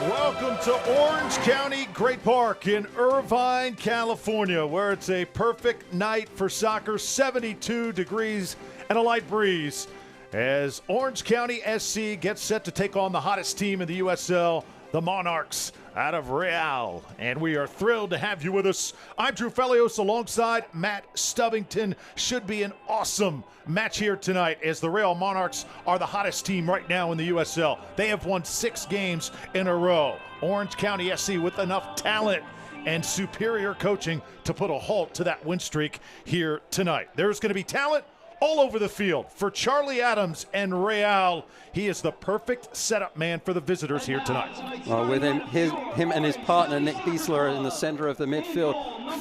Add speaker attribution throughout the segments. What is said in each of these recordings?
Speaker 1: Welcome to Orange County Great Park in Irvine, California, where it's a perfect night for soccer, 72 degrees and a light breeze, as Orange County SC gets set to take on the hottest team in the USL, the Monarchs, out of Real. And we are thrilled to have you with us. I'm Drew Felios alongside Matt Stubbington. Should be an awesome match here tonight, as the Real Monarchs are the hottest team right now in the USL. They have won 6 games in a row. Orange County SC with enough talent and superior coaching to put a halt to that win streak here tonight. There's going to be talent all over the field for Charlie Adams and Real. He is the perfect setup man for the visitors here tonight.
Speaker 2: Well, with him and his partner Nick Biesler in the center of the midfield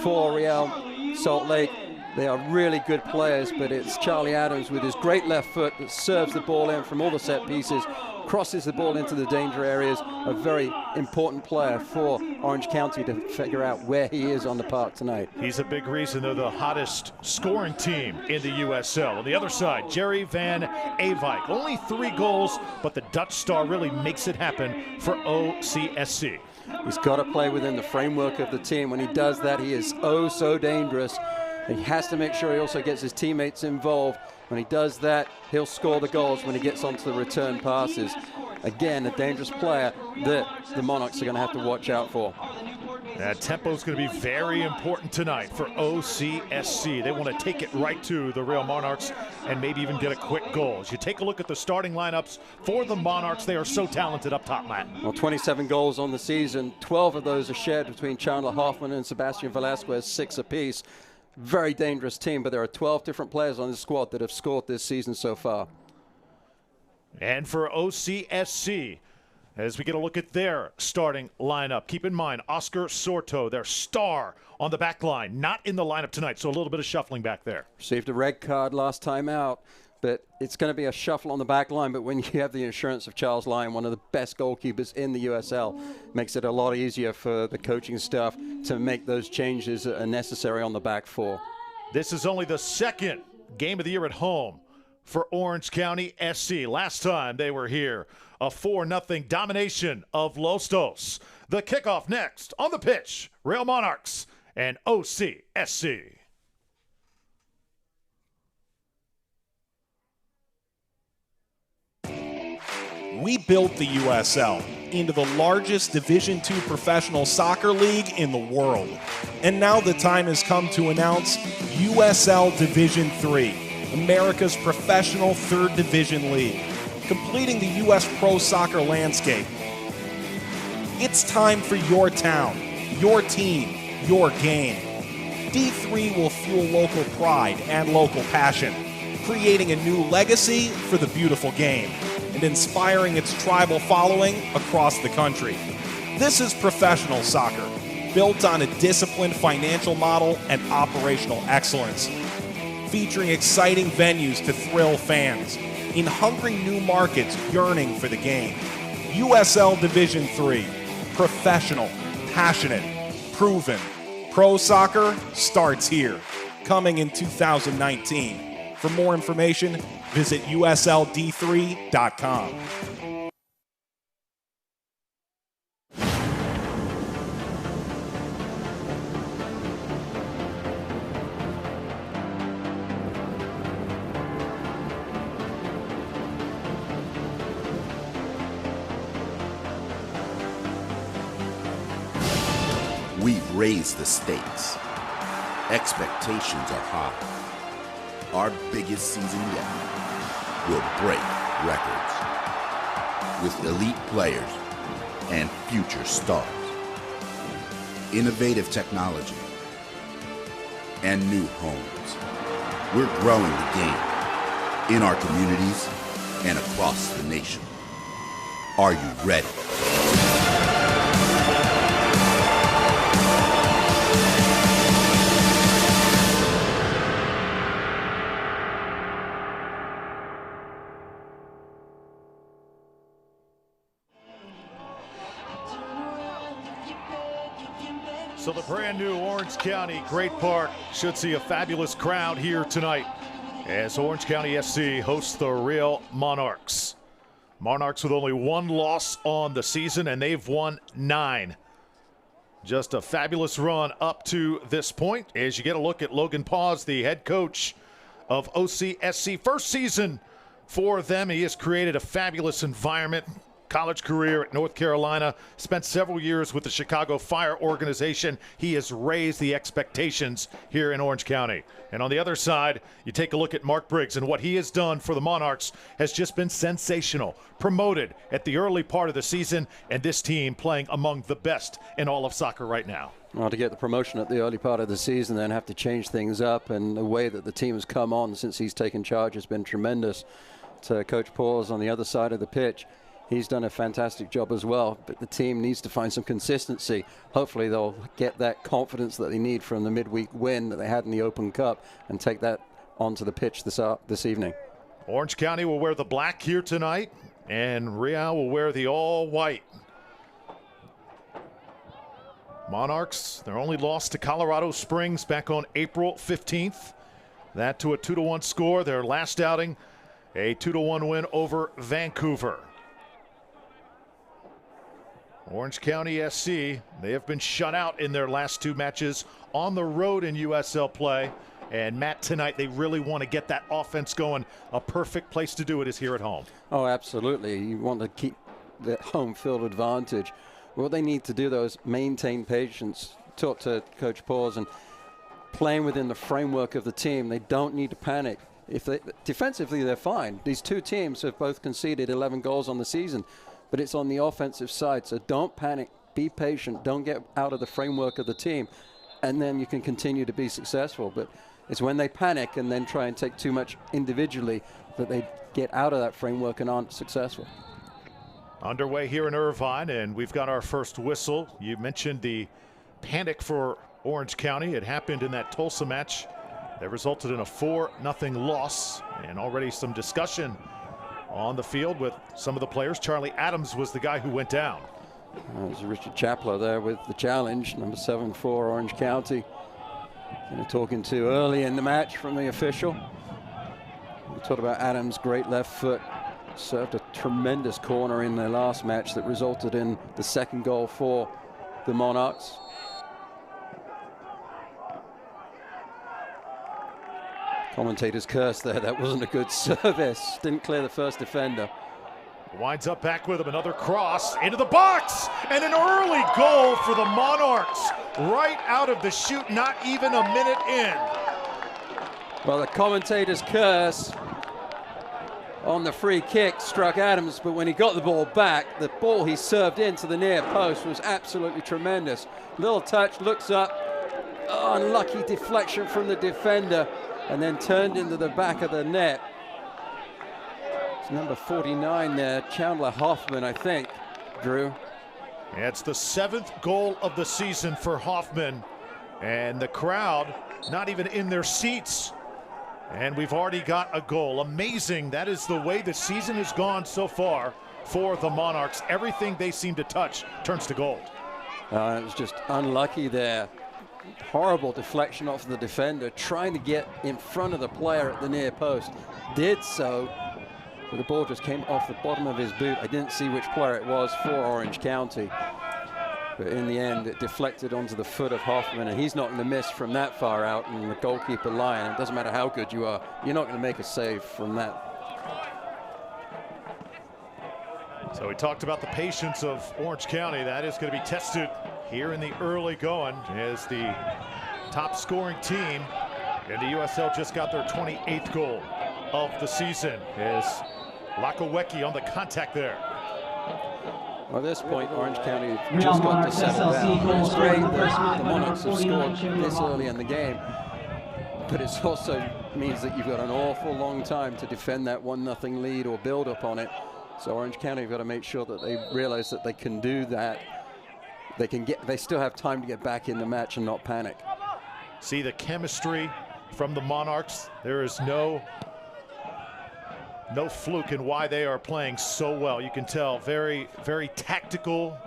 Speaker 2: for Real Salt Lake. They are really good players, but it's Charlie Adams with his great left foot that serves the ball in from all the set pieces, crosses the ball into the danger areas. A very important player for Orange County to figure out where he is on the park tonight.
Speaker 1: He's a big reason they're the hottest scoring team in the USL. On the other side, Jerry Van Avijk. Only 3 goals, but the Dutch star really makes it happen for OCSC.
Speaker 2: He's got to play within the framework of the team. When he does that, he is oh so dangerous. He has to make sure he also gets his teammates involved. When he does that, he'll score the goals when he gets onto the return passes. Again, a dangerous player that the Monarchs are going to have to watch out for.
Speaker 1: That tempo is going to be very important tonight for OCSC. They want to take it right to the Real Monarchs and maybe even get a quick goal. As you take a look at the starting lineups for the Monarchs, they are so talented up top, Matt.
Speaker 2: Well, 27 goals on the season. 12 of those are shared between Chandler Hoffman and Sebastian Velasquez, 6 apiece. Very dangerous team, but there are 12 different players on the squad that have scored this season so far.
Speaker 1: And for OCSC, as we get a look at their starting lineup, keep in mind Oscar Sorto, their star on the back line, not in the lineup tonight, so a little bit of shuffling back there.
Speaker 2: Received a red card last time out, but it's going to be a shuffle on the back line. But when you have the insurance of Charles Lyon, one of the best goalkeepers in the USL, makes it a lot easier for the coaching staff to make those changes that are necessary on the back 4.
Speaker 1: This is only the 2nd game of the year at home for Orange County SC. Last time they were here, a 4-0 domination of Lostos. The kickoff next on the pitch, Real Monarchs and OCSC.
Speaker 3: We built the USL into the largest Division II professional soccer league in the world. And now the time has come to announce USL Division III, America's professional 3rd division league, completing the U.S. pro soccer landscape. It's time for your town, your team, your game. D3 will fuel local pride and local passion, creating a new legacy for the beautiful game and inspiring its tribal following across the country. This is professional soccer, built on a disciplined financial model and operational excellence, featuring exciting venues to thrill fans, in hungry new markets yearning for the game. USL Division III, professional, passionate, proven. Pro soccer starts here, coming in 2019. For more information, visit usld3.com.
Speaker 4: We've raised the stakes. Expectations are high. Our biggest season yet will break records with elite players and future stars, innovative technology, and new homes. We're growing the game in our communities and across the nation. Are you ready?
Speaker 1: So the brand new Orange County Great Park should see a fabulous crowd here tonight as Orange County SC hosts the Real Monarchs. Monarchs with only one loss on the season, and they've won 9. Just a fabulous run up to this point. As you get a look at Logan Paws, the head coach of OCSC, first season for them. He has created a fabulous environment. College career at North Carolina, spent several years with the Chicago Fire organization. He has raised the expectations here in Orange County. And on the other side, you take a look at Mark Briggs, and what he has done for the Monarchs has just been sensational. Promoted at the early part of the season, and this team playing among the best in all of soccer right now.
Speaker 2: Well, to get the promotion at the early part of the season, then have to change things up, and the way that the team has come on since he's taken charge has been tremendous. To Coach Paws on the other side of the pitch, he's done a fantastic job as well, but the team needs to find some consistency. Hopefully they'll get that confidence that they need from the midweek win that they had in the Open Cup and take that onto the pitch this evening.
Speaker 1: Orange County will wear the black here tonight, and Real will wear the all-white. Monarchs, their only loss to Colorado Springs back on April 15th. That to a 2-1 score. Their last outing, a 2-1 win over Vancouver. Orange County SC, they have been shut out in their last 2 matches on the road in USL play. And Matt, tonight they really want to get that offense going. A perfect place to do it is here at home.
Speaker 2: Oh, absolutely. You want to keep that home field advantage. What they need to do, though, is maintain patience. Talk to Coach Paws, and playing within the framework of the team. They don't need to panic. Defensively, they're fine. These 2 teams have both conceded 11 goals on the season. But it's on the offensive side, so don't panic, be patient, don't get out of the framework of the team, and then you can continue to be successful. But it's when they panic and then try and take too much individually that they get out of that framework and aren't successful.
Speaker 1: Underway here in Irvine, and we've got our first whistle. You mentioned the panic for Orange County. It happened in that Tulsa match that resulted in a 4-0 loss, and already some discussion on the field with some of the players. Charlie Adams was the guy who went down.
Speaker 2: It was Richard Chaplow there with the challenge, number 7 for Orange County. And talking to early in the match from the official. We talked about Adams' great left foot. Served a tremendous corner in their last match that resulted in the 2nd goal for the Monarchs. Commentators cursed there. That wasn't a good service. Didn't clear the first defender.
Speaker 1: Winds up back with him. Another cross into the box. And an early goal for the Monarchs. Right out of the chute, not even a minute in.
Speaker 2: Well, the commentators curse on the free kick struck Adams, but when he got the ball back, the ball he served into the near post was absolutely tremendous. Little touch, looks up. Oh, unlucky deflection from the defender, and then turned into the back of the net. It's number 49 there, Chandler Hoffman, I think, Drew.
Speaker 1: It's the 7th goal of the season for Hoffman, and the crowd not even in their seats. And we've already got a goal. Amazing. That is the way the season has gone so far for the Monarchs. Everything they seem to touch turns to gold.
Speaker 2: It was just unlucky there. Horrible deflection off the defender, trying to get in front of the player at the near post. Did so, but the ball just came off the bottom of his boot. I didn't see which player it was for Orange County. But in the end, it deflected onto the foot of Hoffman, and he's not going to miss from that far out in the goalkeeper line. It doesn't matter how good you are, you're not going to make a save from that.
Speaker 1: So we talked about the patience of Orange County. That is going to be tested here in the early going as the top scoring team in the USL just got their 28th goal of the season as Lakowecki on the contact there.
Speaker 2: Well, at this point, Orange County just got to settle down. It's great that the Monarchs have scored this early in the game, but it also means that you've got an awful long time to defend that 1-0 lead or build up on it. So Orange County have got to make sure that they realize that they can do that. They still have time to get back in the match and not panic.
Speaker 1: See the chemistry from the Monarchs. There is no fluke in why they are playing so well. You can tell very, very tactical.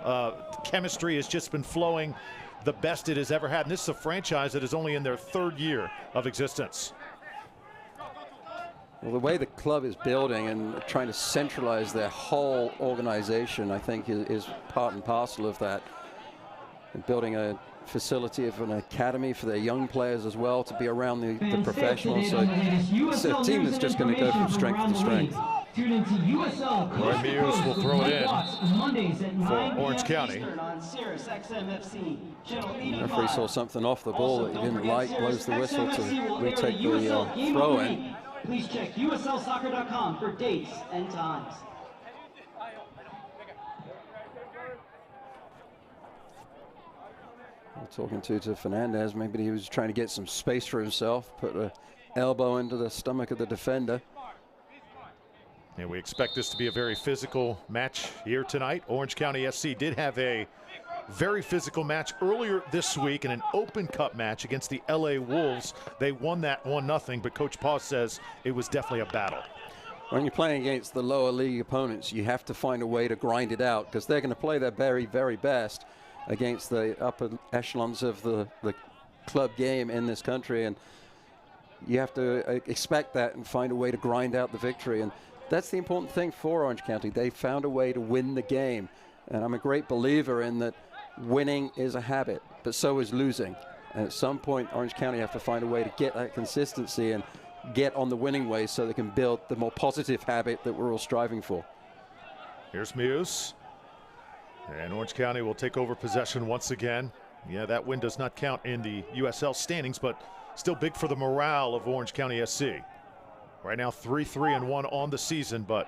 Speaker 1: Chemistry has just been flowing the best it has ever had. And this is a franchise that is only in their 3rd year of existence.
Speaker 2: Well, the way the club is building and trying to centralize their whole organization, I think, is part and parcel of that. And building a facility of an academy for their young players as well to be around the professionals. So it's a team that's just going to go from strength to strength.
Speaker 1: Roy Muse will throw it in for Orange County.
Speaker 2: The referee saw something off the ball that he didn't like, blows the whistle to retake the throw in.
Speaker 5: Please check USLsoccer.com for dates and times.
Speaker 2: Talking to Fernandez, maybe he was trying to get some space for himself, put an elbow into the stomach of the defender.
Speaker 1: And we expect this to be a very physical match here tonight. Orange County SC did have a very physical match earlier this week in an Open Cup match against the LA Wolves. They won that 1-0, but Coach Paul says it was definitely a battle.
Speaker 2: When you're playing against the lower league opponents, you have to find a way to grind it out because they're going to play their very, very best against the upper echelons of the club game in this country, and you have to expect that and find a way to grind out the victory. And that's the important thing for Orange County. They found a way to win the game, and I'm a great believer in that winning is a habit, but so is losing. And at some point, Orange County have to find a way to get that consistency and get on the winning way so they can build the more positive habit that we're all striving for.
Speaker 1: Here's Muse. And Orange County will take over possession once again. Yeah, that win does not count in the USL standings, but still big for the morale of Orange County SC. Right now 3-3-1 on the season, but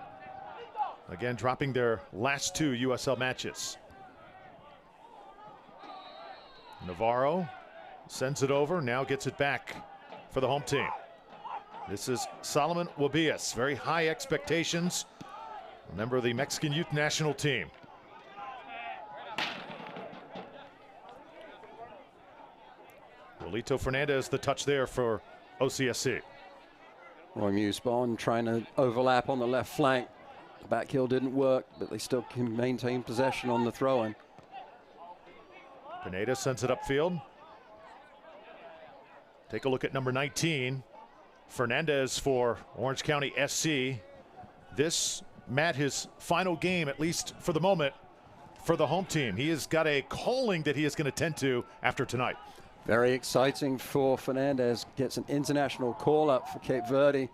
Speaker 1: again dropping their last 2 USL matches. Navarro sends it over, now gets it back for the home team. This is Solomon Wabias, very high expectations, a member of the Mexican youth national team. Rolito Fernandez, the touch there for OCSC.
Speaker 2: Roy Muse-Bond trying to overlap on the left flank. The back heel didn't work, but they still can maintain possession on the throw-in.
Speaker 1: Pineda sends it upfield. Take a look at number 19, Fernandez for Orange County SC. This, Matt, his final game, at least for the moment, for the home team. He has got a calling that he is going to tend to after tonight.
Speaker 2: Very exciting for Fernandez. Gets an international call-up for Cape Verde.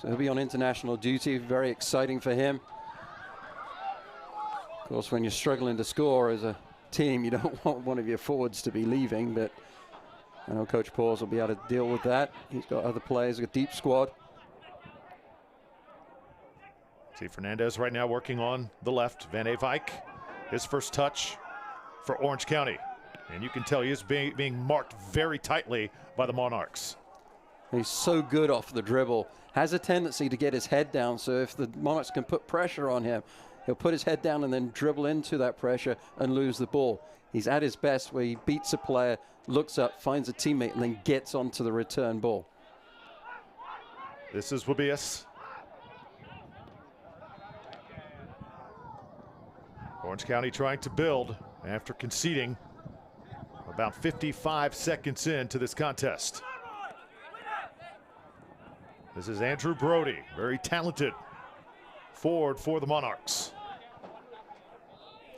Speaker 2: So he'll be on international duty. Very exciting for him. Of course, when you're struggling to score as a team, you don't want one of your forwards to be leaving, but I know Coach Paws will be able to deal with that. He's got other players, a deep squad.
Speaker 1: See Fernandez right now working on the left. Van Eyck, his first touch for Orange County. And you can tell he is being marked very tightly by the Monarchs.
Speaker 2: He's so good off the dribble. Has a tendency to get his head down, so if the Monarchs can put pressure on him, he'll put his head down and then dribble into that pressure and lose the ball. He's at his best where he beats a player, looks up, finds a teammate, and then gets onto the return ball.
Speaker 1: This is Wabias. Orange County trying to build after conceding about 55 seconds into this contest. This is Andrew Brody, very talented forward for the Monarchs.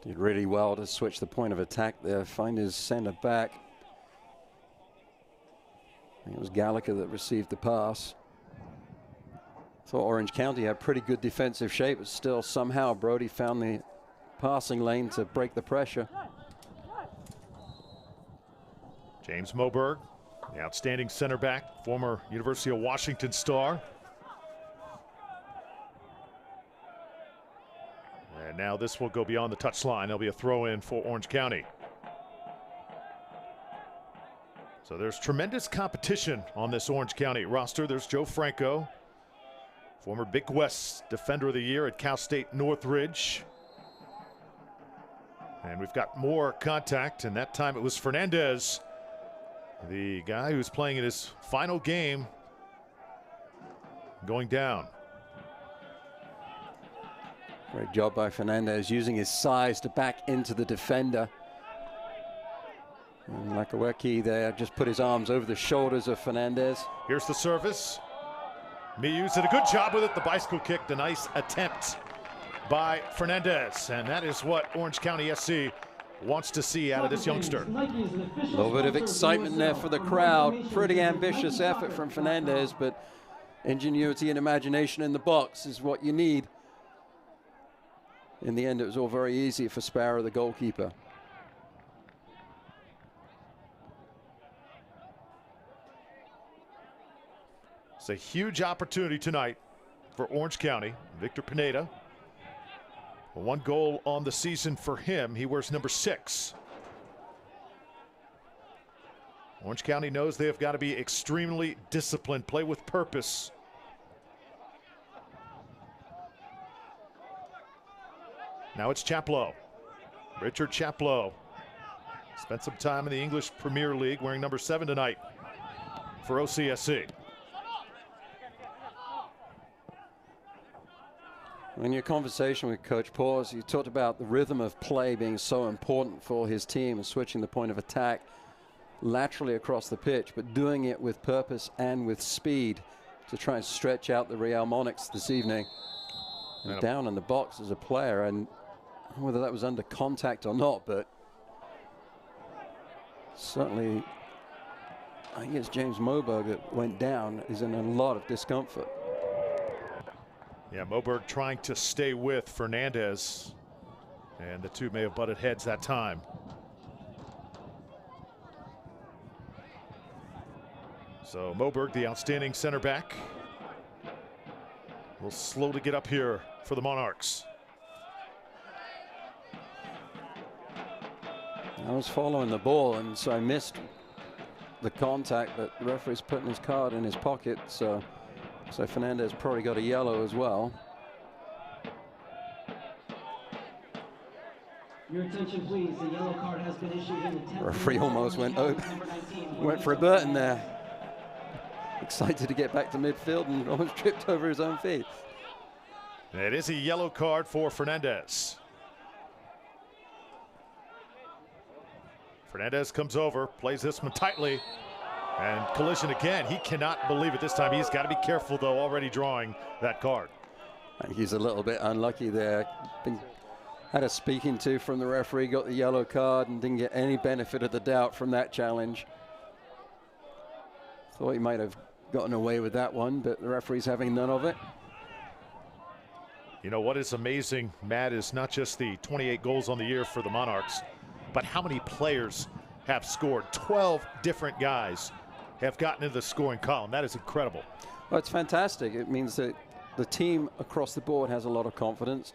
Speaker 2: Did really well to switch the point of attack there, find his center back. It was Gallagher that received the pass. Thought Orange County had pretty good defensive shape, but still somehow Brody found the passing lane to break the pressure.
Speaker 1: James Moberg, the outstanding center back, former University of Washington star. And now this will go beyond the touchline. There'll be a throw in for Orange County. So there's tremendous competition on this Orange County roster. There's Joe Franco, former Big West Defender of the Year at Cal State Northridge. And we've got more contact, and that time it was Fernandez, the guy who's playing in his final game, going down.
Speaker 2: Great job by Fernandez, using his size to back into the defender. And Lakaweki there just put his arms over the shoulders of Fernandez.
Speaker 1: Here's the service. Miyus did a good job with it. The bicycle kick, the nice attempt by Fernandez. And that is what Orange County SC wants to see out of this youngster.
Speaker 2: A little bit of excitement there for the crowd. Pretty ambitious effort from Fernandez, but ingenuity and imagination in the box is what you need. In the end, it was all very easy for Sparrow, the goalkeeper.
Speaker 1: It's a huge opportunity tonight for Orange County. Victor Pineda, 1 goal on the season for him. He wears number 6. Orange County knows they have got to be extremely disciplined, play with purpose. Now it's Chaplow. Richard Chaplow spent some time in the English Premier League, wearing number 7 tonight for OCSC.
Speaker 2: In your conversation with Coach Paws, you talked about the rhythm of play being so important for his team and switching the point of attack laterally across the pitch, but doing it with purpose and with speed to try and stretch out the Real Monarchs this evening. And down in the box as a player, and whether that was under contact or not, but certainly I think it's James Moberg that went down, is in a lot of discomfort.
Speaker 1: Yeah, Moberg trying to stay with Fernandez, and the two may have butted heads that time. So Moberg, the outstanding center back, will slowly get up here for the Monarchs.
Speaker 2: I was following the ball, and so I missed the contact, but the referee's putting his card in his pocket, so Fernandez probably got a yellow as well.
Speaker 5: Your attention, please. The yellow card has been issued in the 10th.
Speaker 2: Referee almost went for a Burton there. Excited to get back to midfield and almost tripped over his own feet.
Speaker 1: It is a yellow card for Fernandez. Fernandez comes over, plays this one tightly, and collision again. He cannot believe it this time. He's got to be careful, though, already drawing that card.
Speaker 2: He's a little bit unlucky there. Had a speaking to from the referee, got the yellow card, and didn't get any benefit of the doubt from that challenge. Thought he might have gotten away with that one, but the referee's having none of it.
Speaker 1: You know what is amazing, Matt, is not just the 28 goals on the year for the Monarchs, but how many players have scored. 12 different guys have gotten into the scoring column. That is incredible.
Speaker 2: Well, it's fantastic. It means that the team across the board has a lot of confidence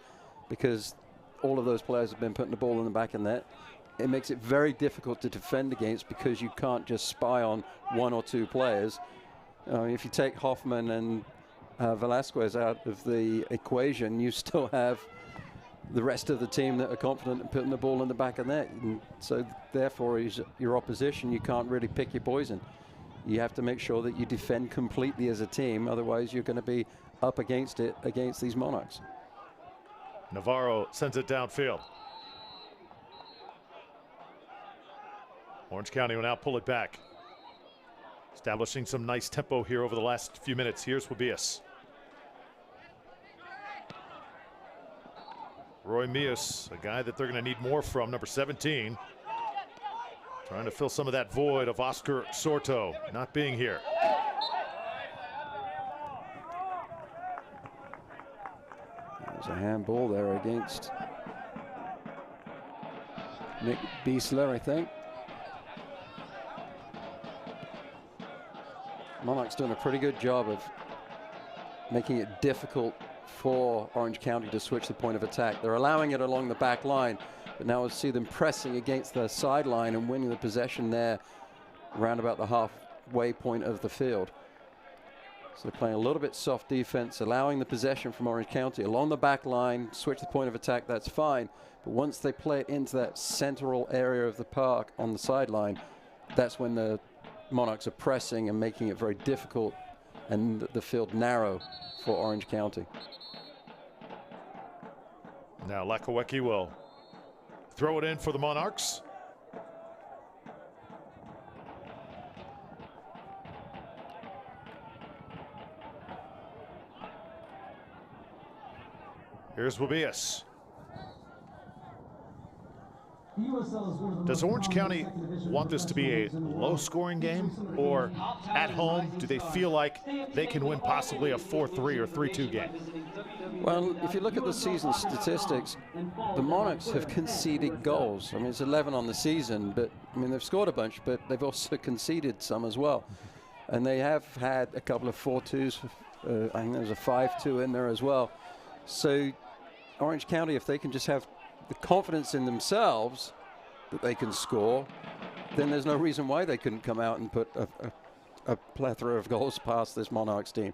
Speaker 2: because all of those players have been putting the ball in the back of the net. It makes it very difficult to defend against because you can't just spy on 1 or 2 players. If you take Hoffman and Velasquez out of the equation, you still have the rest of the team that are confident in putting the ball in the back of the net. And so therefore, your opposition, you can't really pick your poison. You have to make sure that you defend completely as a team. Otherwise, you're going to be up against it against these Monarchs.
Speaker 1: Navarro sends it downfield. Orange County will now pull it back. Establishing some nice tempo here over the last few minutes. Here's Wabias. Roy Mius, a guy that they're going to need more from, number 17. Trying to fill some of that void of Oscar Sorto not being here.
Speaker 2: There's a handball there against Nick Biesler, I think. Monarchs doing a pretty good job of making it difficult for Orange County to switch the point of attack. They're allowing it along the back line, but now we'll see them pressing against the sideline and winning the possession there around about the halfway point of the field. So they're playing a little bit soft defense, allowing the possession from Orange County along the back line, switch the point of attack, that's fine. But once they play it into that central area of the park on the sideline, that's when the Monarchs are pressing and making it very difficult and the field narrow for Orange County.
Speaker 1: Now Lakawecki will throw it in for the Monarchs. Here's Wabius.
Speaker 5: Does Orange County want this to be a low-scoring game, or at home, do they feel like they can win possibly a 4-3 or 3-2 game?
Speaker 2: Well, if you look at the season statistics, the Monarchs have conceded goals. I mean, it's 11 on the season, but I mean, they've scored a bunch, but they've also conceded some as well. And they have had a couple of 4-2s. I think there's a 5-2 in there as well. So Orange County, if they can just have the confidence in themselves that they can score, then there's no reason why they couldn't come out and put a plethora of goals past this Monarchs team.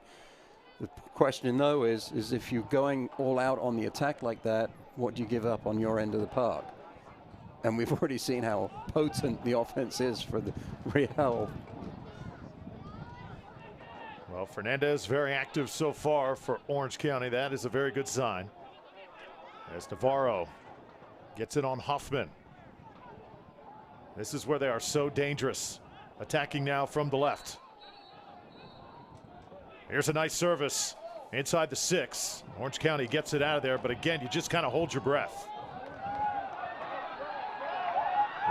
Speaker 2: The question, though, is if you're going all out on the attack like that, what do you give up on your end of the park? And we've already seen how potent the offense is for the Real.
Speaker 1: Well, Fernandez very active so far for Orange County. That is a very good sign. As Navarro gets it on Hoffman. This is where they are so dangerous. Attacking now from the left. Here's a nice service inside the 6. Orange County gets it out of there, but again, you just kind of hold your breath.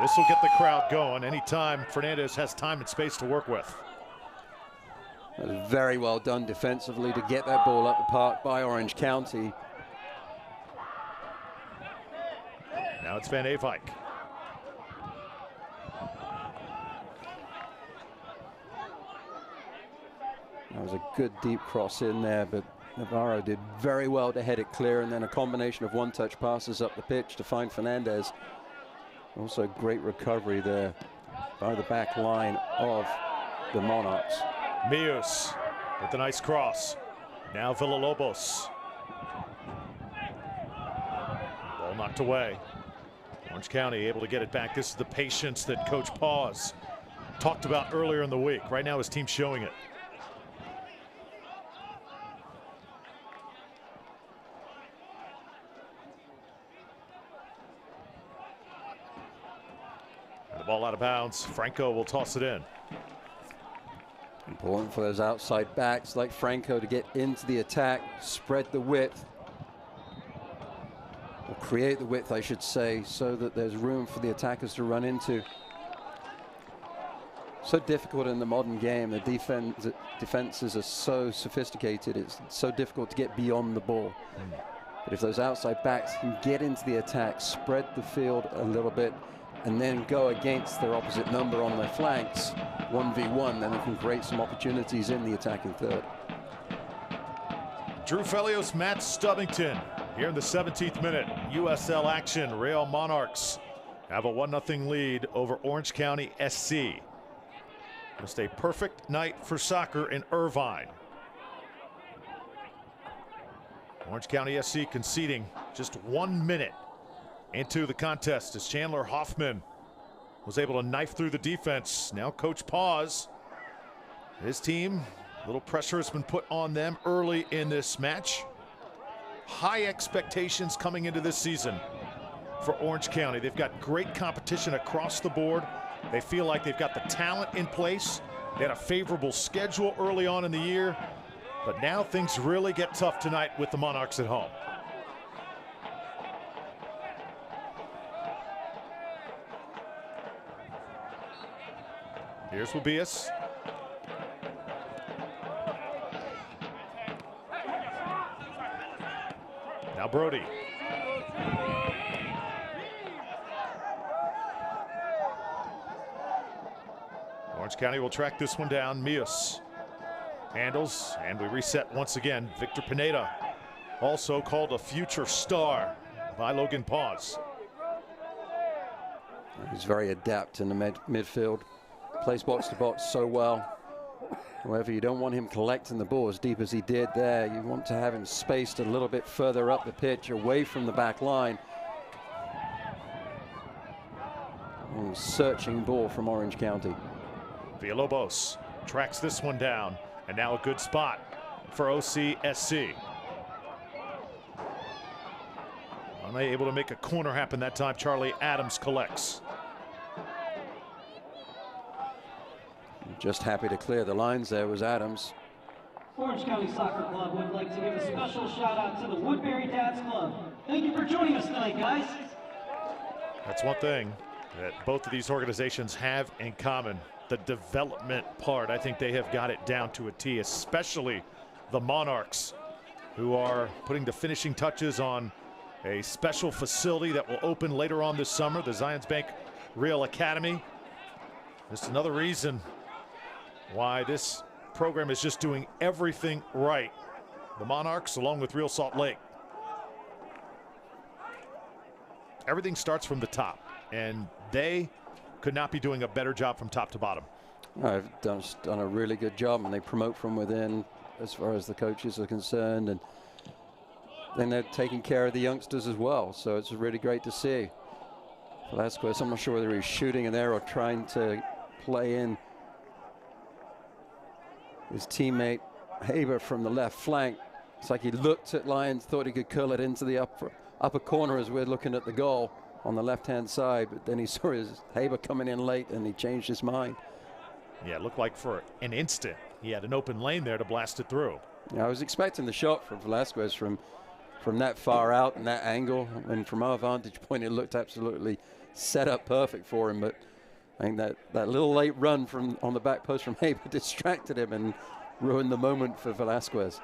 Speaker 1: This will get the crowd going anytime Fernandez has time and space to work with.
Speaker 2: That was very well done defensively to get that ball up the park by Orange County.
Speaker 1: Now it's Van Avijk.
Speaker 2: That was a good deep cross in there, but Navarro did very well to head it clear, and then a combination of one-touch passes up the pitch to find Fernandez. Also great recovery there by the back line of the Monarchs.
Speaker 1: Mius with a nice cross. Now Villalobos. Ball knocked away. Orange County able to get it back. This is the patience that Coach Paws talked about earlier in the week. Right now his team's showing it. And the ball out of bounds. Franco will toss it in.
Speaker 2: Important for those outside backs like Franco to get into the attack, spread the width, or create the width, I should say, so that there's room for the attackers to run into. So difficult in the modern game. The defenses are so sophisticated. It's so difficult to get beyond the ball. But if those outside backs can get into the attack, spread the field a little bit, and then go against their opposite number on their flanks, 1v1, then they can create some opportunities in the attacking third.
Speaker 1: Drew Felios, Matt Stubbington here in the 17th minute. USL action. Real Monarchs have a 1-0 lead over Orange County SC. Just a perfect night for soccer in Irvine. Orange County SC conceding just 1 minute into the contest as Chandler Hoffman was able to knife through the defense. Now Coach Paws, his team, a little pressure has been put on them early in this match. High expectations coming into this season for Orange County. They've got great competition across the board. They feel like they've got the talent in place. They had a favorable schedule early on in the year, but now things really get tough tonight with the Monarchs at home. Here's Wabius. Now Brody. Orange County will track this one down. Mius handles, and we reset once again. Victor Pineda, also called a future star by Logan Paws.
Speaker 2: He's very adept in the midfield. Plays box to box so well. However, you don't want him collecting the ball as deep as he did there. You want to have him spaced a little bit further up the pitch, away from the back line. Searching ball from Orange County.
Speaker 1: Villalobos tracks this one down, and now a good spot for OCSC. Unable to make a corner happen that time. Charlie Adams collects.
Speaker 2: Just happy to clear the lines there was Adams.
Speaker 6: Orange County Soccer Club would like to give a special shout out to the Woodbury Dads Club. Thank you for joining us tonight, guys.
Speaker 5: That's one thing that both of these organizations have in common, the development part. I think they have got it down to a T, especially the Monarchs, who are putting the finishing touches on a special facility that will open later on this summer, the Zions Bank Real Academy. Just another reason why this program is just doing everything right. The Monarchs, along with Real Salt Lake. Everything starts from the top, and they could not be doing a better job from top to bottom.
Speaker 2: I've done a really good job, and they promote from within as far as the coaches are concerned, and then they're taking care of the youngsters as well. So it's really great to see. Velasquez, I'm not sure whether he's shooting in there or trying to play in his teammate Haber from the left flank. It's like he looked at Lyons, thought he could curl it into the upper corner as we're looking at the goal on the left-hand side, but then he saw his Haber coming in late and he changed his mind.
Speaker 5: Yeah, it looked like for an instant he had an open lane there to blast it through.
Speaker 2: Yeah, I was expecting the shot from Velasquez from that far out and that angle, and from our vantage point it looked absolutely set up perfect for him, but I think that little late run from on the back post from Haber distracted him and ruined the moment for Velasquez.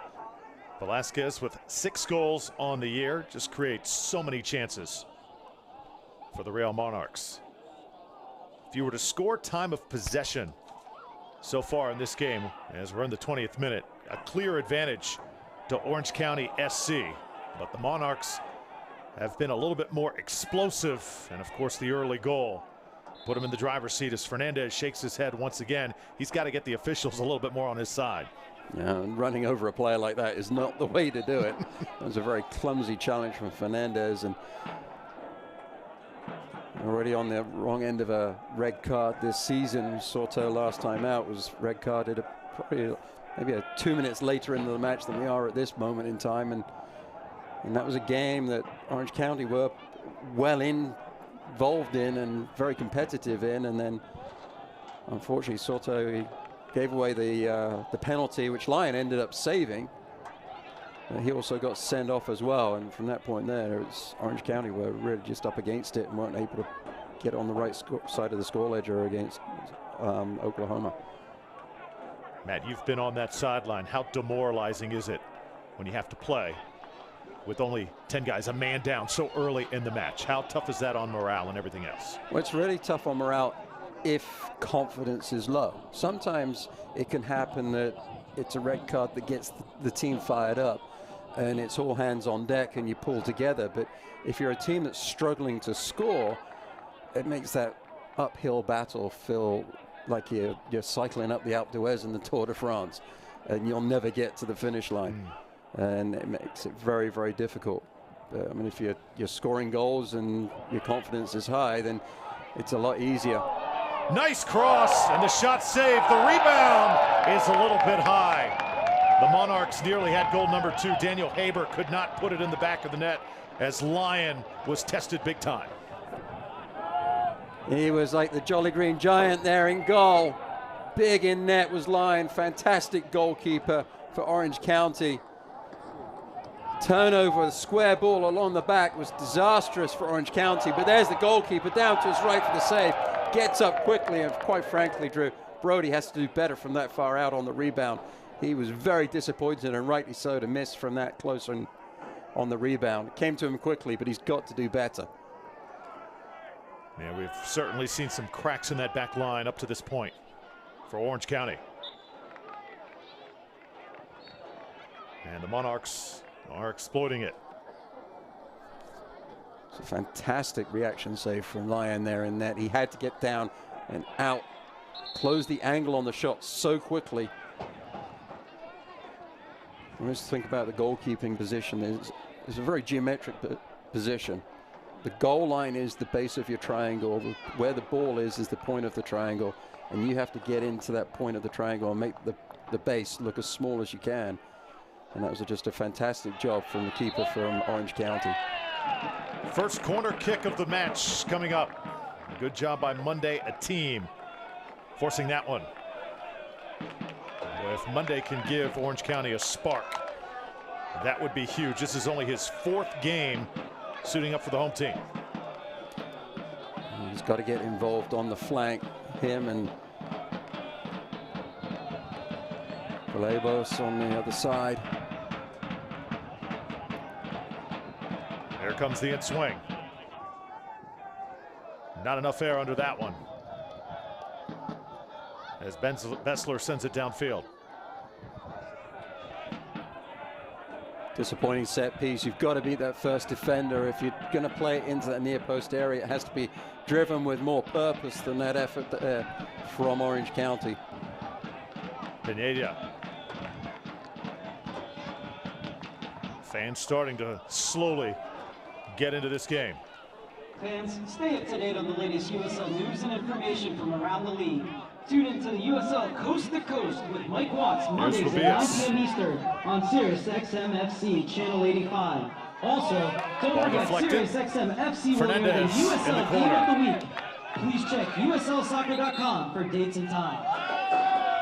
Speaker 5: Velasquez with 6 goals on the year, just creates so many chances for the Real Monarchs. If you were to score time of possession so far in this game, as we're in the 20th minute, a clear advantage to Orange County SC, but the Monarchs have been a little bit more explosive, and of course the early goal put him in the driver's seat as Fernandez shakes his head once again. He's got to get the officials a little bit more on his side.
Speaker 2: Yeah, and running over a player like that is not the way to do it. It was a very clumsy challenge from Fernandez, and already on the wrong end of a red card this season. Soto last time out was red carded probably maybe 2 minutes later into the match than we are at this moment in time, and that was a game that Orange County were well involved in and very competitive in, and then unfortunately Soto, he gave away the penalty, which Lyon ended up saving. He also got sent off as well, and from that point there, it's Orange County were really just up against it and weren't able to get on the right side of the score ledger against Oklahoma.
Speaker 5: Matt, you've been on that sideline. How demoralizing is it when you have to play with only 10 guys, a man down so early in the match? How tough is that on morale and everything else?
Speaker 2: Well, it's really tough on morale if confidence is low. Sometimes it can happen that it's a red card that gets the team fired up and it's all hands on deck and you pull together. But if you're a team that's struggling to score, it makes that uphill battle feel like you're cycling up the Alpe d'Huez in the Tour de France and you'll never get to the finish line. And it makes it very, very difficult. I mean, if you're scoring goals and your confidence is high, then it's a lot easier.
Speaker 5: Nice cross, and the shot saved. The rebound is a little bit high. The Monarchs nearly had goal number 2. Daniel Haber could not put it in the back of the net as Lyon was tested big time.
Speaker 2: He was like the Jolly Green Giant there in goal. Big in net was Lyon. Fantastic goalkeeper for Orange County. Turnover, the square ball along the back was disastrous for Orange County, but there's the goalkeeper down to his right for the save. Gets up quickly, and quite frankly, Drew, Brody has to do better from that far out on the rebound. He was very disappointed, and rightly so, to miss from that close on the rebound. It came to him quickly, but he's got to do better.
Speaker 5: Yeah, we've certainly seen some cracks in that back line up to this point for Orange County. And the Monarchs are exploiting it.
Speaker 2: It's a fantastic reaction save from Lyon there in net. He had to get down and out, close the angle on the shot so quickly. Let's think about the goalkeeping position. It's a very geometric position. The goal line is the base of your triangle. Where the ball is the point of the triangle, and you have to get into that point of the triangle and make the base look as small as you can. And that was just a fantastic job from the keeper from Orange County.
Speaker 5: First corner kick of the match coming up. A good job by Monday, a team, forcing that one. Well, if Monday can give Orange County a spark, that would be huge. This is only his 4th game suiting up for the home team.
Speaker 2: He's got to get involved on the flank. Him and Villalobos on the other side.
Speaker 5: There comes the in-swing. Not enough air under that one, as Bessler sends it downfield.
Speaker 2: Disappointing set piece. You've got to beat that first defender. If you're going to play it into that near post area, it has to be driven with more purpose than that effort there from Orange County.
Speaker 5: Pineda. Fans starting to slowly get into this game.
Speaker 6: Fans, stay up to date on the latest USL news and information from around the league. Tune into the USL Coast to Coast with Mike Watts Mondays at 9 p.m. Eastern on Sirius XM FC Channel 85. Also, don't forget Sirius XM FC will air the USL Game of the Week. Please check USLsoccer.com for dates and times.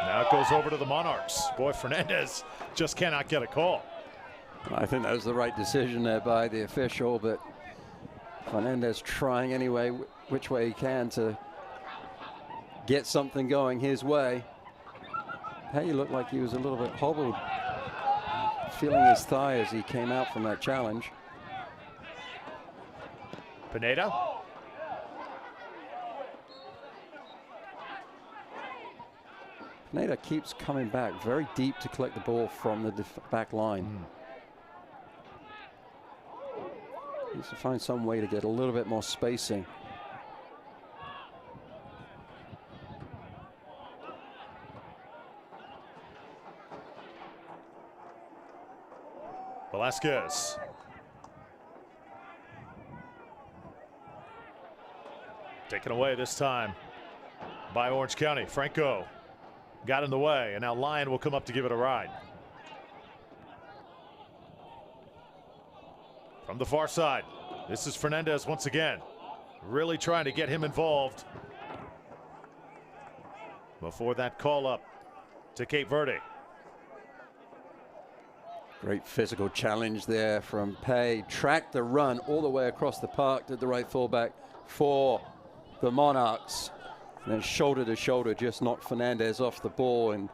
Speaker 5: Now it goes over to the Monarchs. Boy, Fernandez just cannot get a call.
Speaker 2: I think that was the right decision there by the official, but Fernandez trying anyway, which way he can to get something going his way. He looked like he was a little bit hobbled, feeling his thigh as he came out from that challenge.
Speaker 5: Pineda.
Speaker 2: Pineda keeps coming back very deep to collect the ball from the back line. Needs to find some way to get a little bit more spacing.
Speaker 5: Velasquez. Taken away this time by Orange County. Franco got in the way, and now Lyon will come up to give it a ride. From the far side, this is Fernandez once again, really trying to get him involved before that call up to Cape Verde.
Speaker 2: Great physical challenge there from Pay. Tracked the run all the way across the park, did the right fullback for the Monarchs. And then shoulder to shoulder just knocked Fernandez off the ball and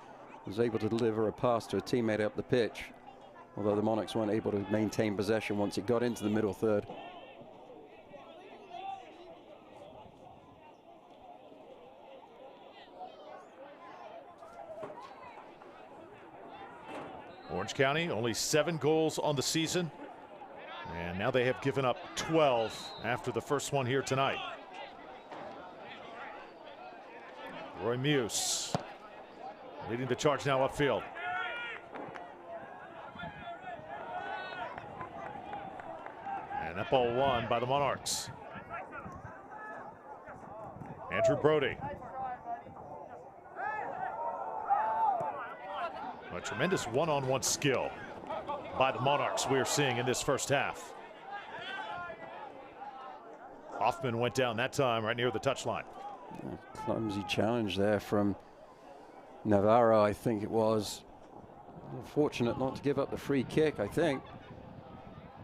Speaker 2: was able to deliver a pass to a teammate up the pitch. Although the Monarchs weren't able to maintain possession once it got into the middle third.
Speaker 5: Orange County only 7 goals on the season, and now they have given up 12 after the first one here tonight. Roy Muse leading the charge now upfield. And that ball won by the Monarchs. Andrew Brody. A tremendous one-on-one skill by the Monarchs we're seeing in this first half. Hoffman went down that time right near the touchline.
Speaker 2: Clumsy challenge there from Navarro, I think it was. Fortunate not to give up the free kick, I think.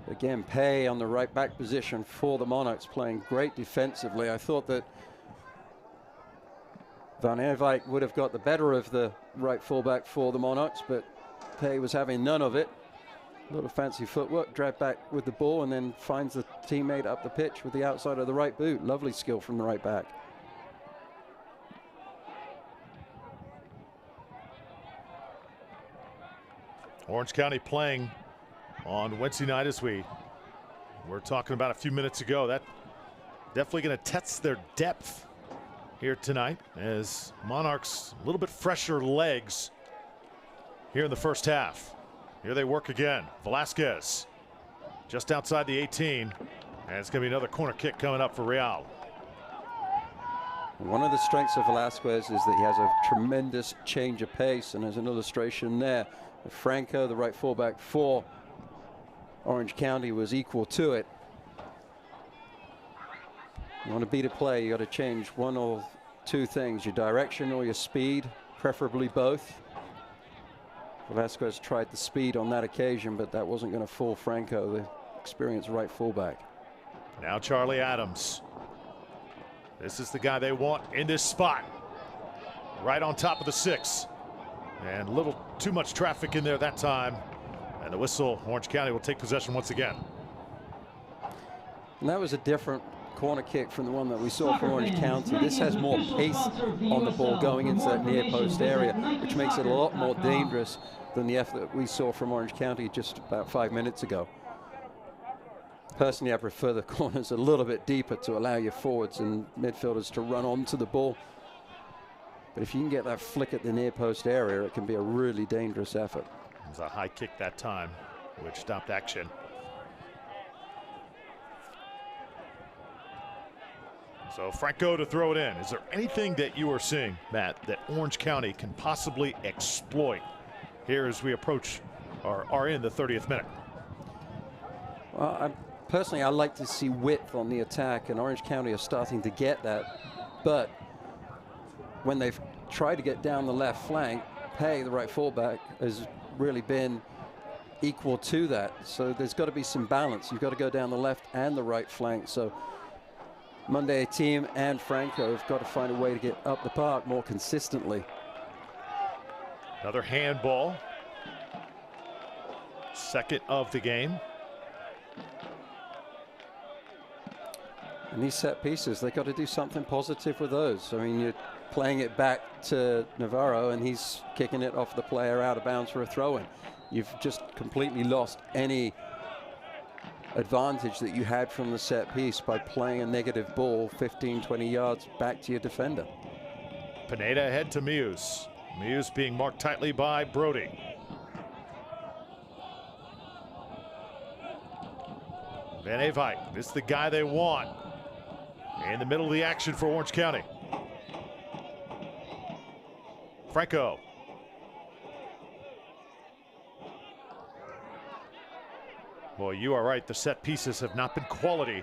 Speaker 2: Again, Pay on the right back position for the Monarchs, playing great defensively. I thought that Van Eerwijk would have got the better of the right fullback for the Monarchs, but Pay was having none of it. A little fancy footwork, dragged back with the ball, and then finds the teammate up the pitch with the outside of the right boot. Lovely skill from the right back.
Speaker 5: Orange County playing on Wednesday night, as we were talking about a few minutes ago. That definitely going to test their depth here tonight, as Monarchs a little bit fresher legs here in the first half. Here they work again. Velasquez just outside the 18, and it's going to be another corner kick coming up for Real.
Speaker 2: One of the strengths of Velasquez is that he has a tremendous change of pace, and there's an illustration there. Franco, the right fullback for Orange County, was equal to it. You want to beat a play, you got to change one or two things: your direction or your speed, preferably both. Velasquez tried the speed on that occasion, but that wasn't going to fool Franco, the experienced right fullback.
Speaker 5: Now Charlie Adams. This is the guy they want in this spot. Right on top of the 6. And a little too much traffic in there that time. And the whistle, Orange County will take possession once again.
Speaker 2: And that was a different corner kick from the one that we saw from Orange County. This has more pace on the ball going into that near post area, which makes it a lot more dangerous than the effort that we saw from Orange County just about 5 minutes ago. Personally, I prefer the corners a little bit deeper to allow your forwards and midfielders to run onto the ball. But if you can get that flick at the near post area, it can be a really dangerous effort.
Speaker 5: It was a high kick that time, which stopped action. So Franco to throw it in. Is there anything that you are seeing, Matt, that Orange County can possibly exploit here as we approach or are in the 30th minute?
Speaker 2: Well, personally, I like to see width on the attack, and Orange County are starting to get that. But when they've tried to get down the left flank, Pay, the right fullback, has really been equal to that. So there's got to be some balance. You've got to go down the left and the right flank. So Monday team and Franco have got to find a way to get up the park more consistently.
Speaker 5: Another handball. Second of the game.
Speaker 2: And these set pieces, they've got to do something positive with those. I mean, you're playing it back to Navarro, and he's kicking it off the player out of bounds for a throw-in. You've just completely lost any advantage that you had from the set piece by playing a negative ball 15, 20 yards back to your defender.
Speaker 5: Pineda ahead to Muse. Muse being marked tightly by Brody. Van Aveyk, this is the guy they want. In the middle of the action for Orange County. Franco. Boy, you are right. The set pieces have not been quality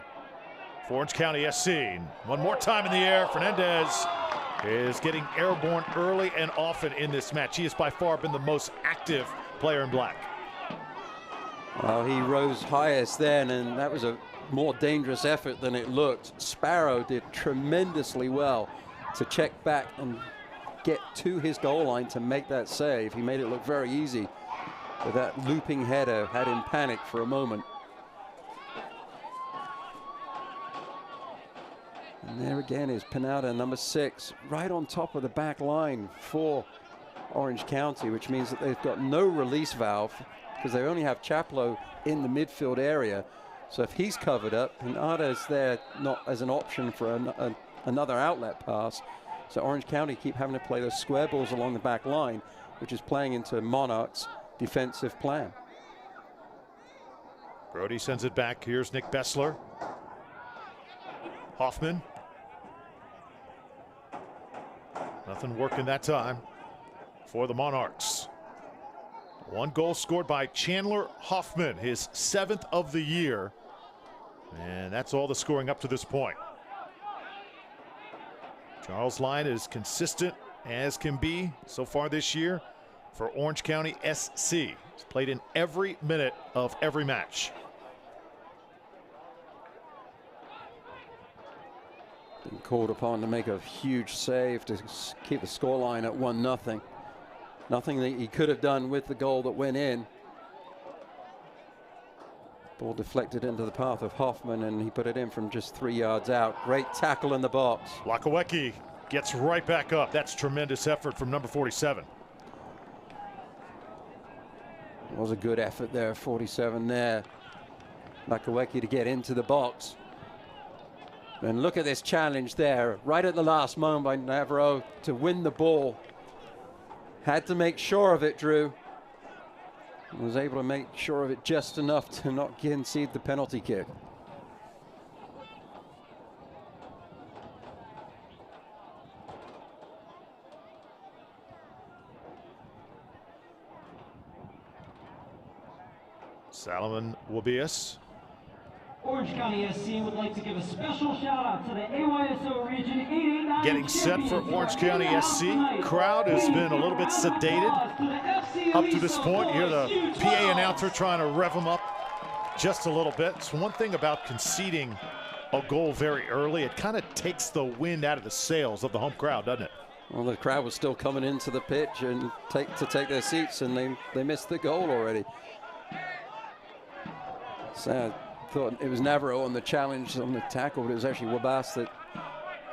Speaker 5: for Orange County SC. One more time in the air. Fernandez is getting airborne early and often in this match. He has by far been the most active player in black.
Speaker 2: Well, he rose highest then, and that was a more dangerous effort than it looked. Sparrow did tremendously well to check back and get to his goal line to make that save. He made it look very easy, but that looping header had him panic for a moment. And there again is Pineda, number 6, right on top of the back line for Orange County, which means that they've got no release valve because they only have Chaplow in the midfield area. So if he's covered up, Pineda is there not as an option for another outlet pass. So Orange County keep having to play those square balls along the back line, which is playing into Monarchs' defensive plan.
Speaker 5: Brody sends it back. Here's Nick Bessler. Hoffman. Nothing working that time for the Monarchs. One goal scored by Chandler Hoffman, his 7th of the year. And that's all the scoring up to this point. Charles Line is consistent as can be so far this year for Orange County SC. He's played in every minute of every match.
Speaker 2: Been called upon to make a huge save to keep the scoreline at 1-0. Nothing that he could have done with the goal that went in. Ball deflected into the path of Hoffman, and he put it in from just 3 yards out. Great tackle in the box.
Speaker 5: Lakawecki gets right back up. That's tremendous effort from number 47.
Speaker 2: It was a good effort there, 47 there. Lakawecki to get into the box. And look at this challenge there, right at the last moment by Navarro to win the ball. Had to make sure of it, Drew. Was able to make sure of it just enough to not concede the penalty kick.
Speaker 5: Salomon Wabias.
Speaker 6: Orange County SC would like to give a special shout out to the AYSO Region 889
Speaker 5: Getting set for Orange County SC. Crowd has been a little bit sedated up to this point. You hear the PA announcer trying to rev them up just a little bit. It's one thing about conceding a goal very early. It kind of takes the wind out of the sails of the home crowd, doesn't it?
Speaker 2: Well, the crowd was still coming into the pitch and take their seats, and they missed the goal already. So I thought it was Navarro on the challenge on the tackle, but it was actually Wabas that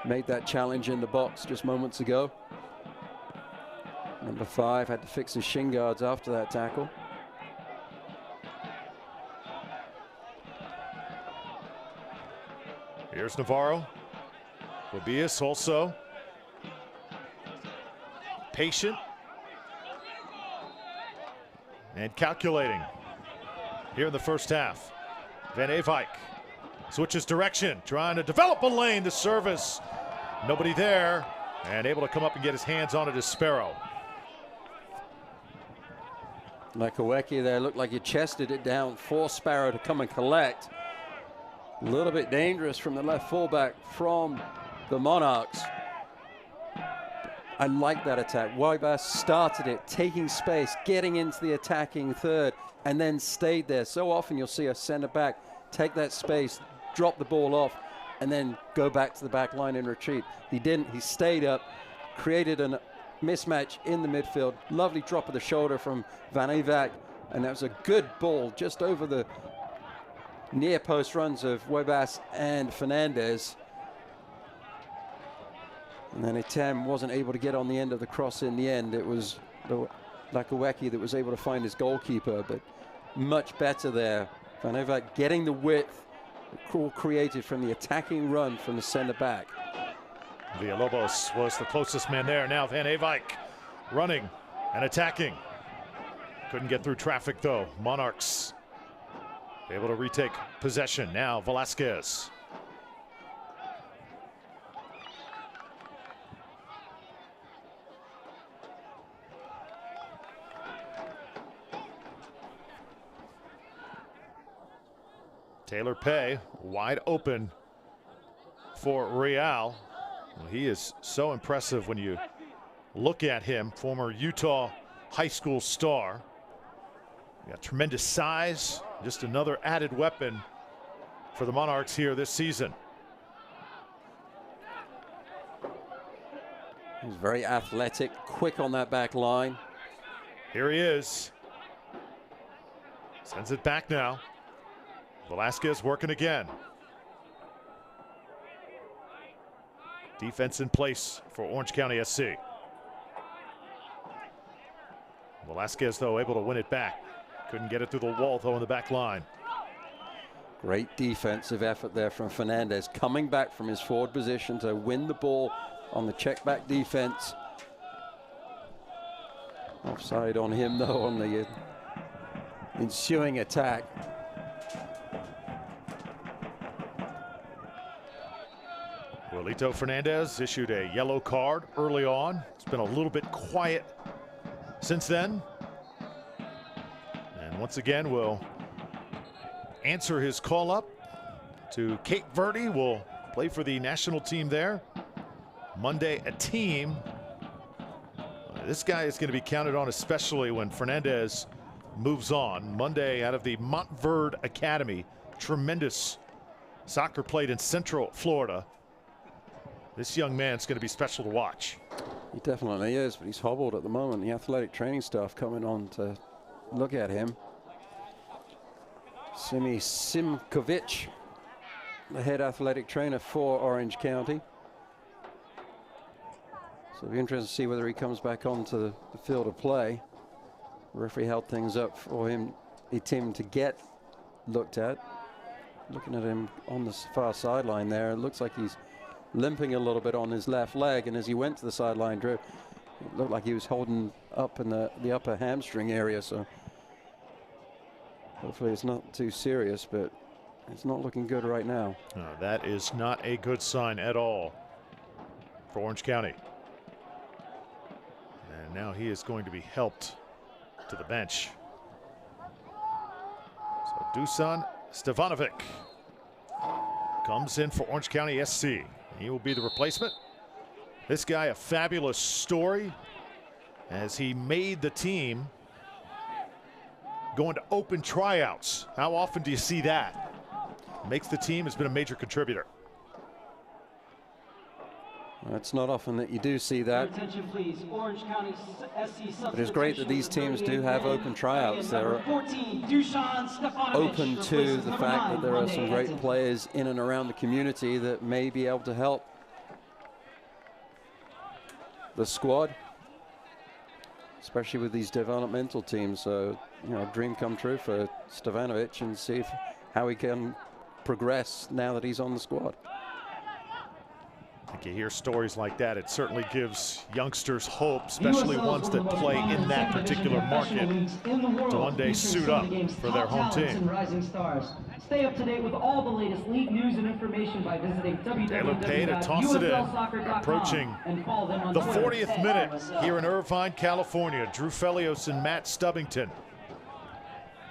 Speaker 2: made that challenge in the box just moments ago. Number 5 had to fix his shin guards after that tackle.
Speaker 5: Here's Navarro. Wabias also patient and calculating here in the first half. Van Eyck switches direction, trying to develop a lane to service. Nobody there, and able to come up and get his hands on it is Sparrow.
Speaker 2: Makaweki there looked like he chested it down for Sparrow to come and collect. A little bit dangerous from the left fullback from the Monarchs. I like that attack. Wybas started it, taking space, getting into the attacking third, and then stayed there. So often you'll see a center back take that space, drop the ball off, and then go back to the back line and retreat. He didn't. He stayed up, created a mismatch in the midfield. Lovely drop of the shoulder from Van Eyck, and that was a good ball just over the near post runs of Webas and Fernandez. And then Etem wasn't able to get on the end of the cross in the end. It was Lakaweki that was able to find his goalkeeper, but much better there. Van Eyck getting the width created from the attacking run from the center back.
Speaker 5: Villalobos was the closest man there. Now Van Eyck running and attacking. Couldn't get through traffic though. Monarchs able to retake possession. Now Velasquez. Taylor Pay wide open for Real. Well, he is so impressive when you look at him. Former Utah high school star. Got tremendous size. Just another added weapon for the Monarchs here this season.
Speaker 2: He's very athletic, quick on that back line.
Speaker 5: Here he is. Sends it back now. Velasquez working again. Defense in place for Orange County SC. Velasquez, though, able to win it back. Couldn't get it through the wall, though, in the back line.
Speaker 2: Great defensive effort there from Fernandez, coming back from his forward position to win the ball on the check back defense. Offside on him, though, on the ensuing attack.
Speaker 5: Rolito Fernandez issued a yellow card early on. It's been a little bit quiet since then. And once again, will answer his call up to Cape Verde. Will play for the national team there. Monday, a team. This guy is going to be counted on, especially when Fernandez moves on. Monday out of the Montverde Academy. Tremendous soccer played in Central Florida. This young man's going to be special to watch.
Speaker 2: He definitely is, but he's hobbled at the moment. The athletic training staff coming on to look at him. Simi Simkovic, the head athletic trainer for Orange County. So it'll be interesting to see whether he comes back onto the field of play. The referee held things up for him, the team to get looked at. Looking at him on the far sideline there, it looks like he's limping a little bit on his left leg, and as he went to the sideline, Drew, it looked like he was holding up in the upper hamstring area, so hopefully it's not too serious, but it's not looking good right now.
Speaker 5: That is not a good sign at all for Orange County. And now he is going to be helped to the bench. So Dusan Stevanovic comes in for Orange County SC. He will be the replacement. This guy, a fabulous story, as he made the team going to open tryouts. How often do you see that? Makes the team, has been a major contributor.
Speaker 2: It's not often that you do see that.
Speaker 6: Attention, please. Orange County SC.
Speaker 2: But it's great that these teams do have open tryouts. They're open to the fact that there are some great players in and around the community that may be able to help the squad, especially with these developmental teams. So, you know, dream come true for Stevanovic, and see how he can progress now that he's on the squad.
Speaker 5: I think you hear stories like that, it certainly gives youngsters hope, especially ones that play in that particular market, to one day suit up for their home team.
Speaker 6: Stay up to date with all the latest league news and information by visiting
Speaker 5: www.uslsoccer.com. Approaching the 40th minute here in Irvine, California. Drew Felios and Matt Stubbington.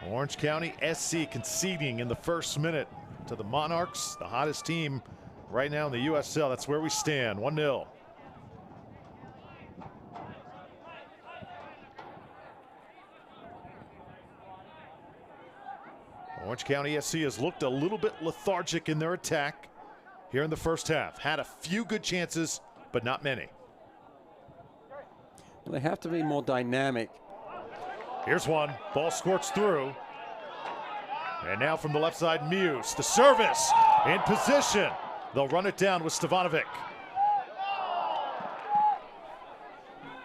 Speaker 5: Orange County SC conceding in the first minute to the Monarchs, the hottest team right now in the USL. That's where we stand, 1-0. Orange County SC has looked a little bit lethargic in their attack here in the first half. Had a few good chances, but not many.
Speaker 2: Well, they have to be more dynamic.
Speaker 5: Here's one, ball squirts through. And now from the left side, Muse, the service, in position. They'll run it down with Stevanovic.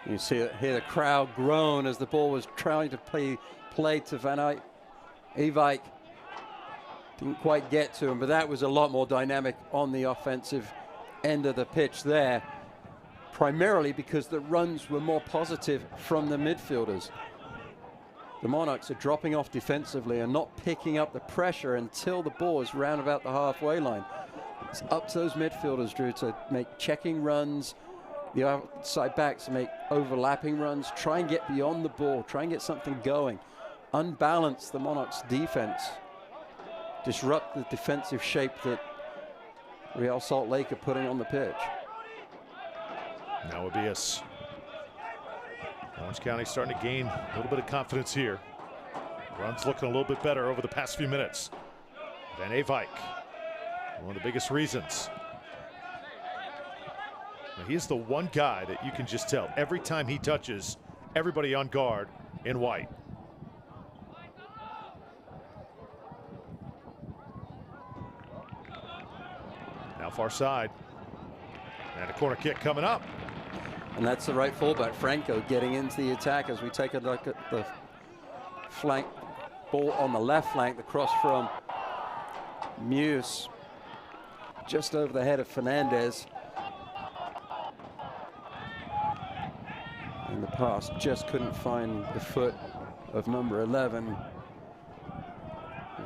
Speaker 2: You see hear the crowd groan as the ball was trying to play to Van Eyck. Didn't quite get to him, but that was a lot more dynamic on the offensive end of the pitch there, primarily because the runs were more positive from the midfielders. The Monarchs are dropping off defensively and not picking up the pressure until the ball is round about the halfway line. It's up to those midfielders, Drew, to make checking runs, the outside backs make overlapping runs, try and get beyond the ball, try and get something going. Unbalance the Monarchs' defense, disrupt the defensive shape that Real Salt Lake are putting on the pitch.
Speaker 5: Now Abias. Orange County starting to gain a little bit of confidence here. Runs looking a little bit better over the past few minutes. Van Eyck, one of the biggest reasons. Now, he's the one guy that you can just tell every time he touches, everybody on guard in white. Now far side. And a corner kick coming up.
Speaker 2: And that's the right fullback, Franco, getting into the attack as we take a look at the flank ball on the left flank, the cross from Muse, just over the head of Fernandez. In the pass, just couldn't find the foot of number 11,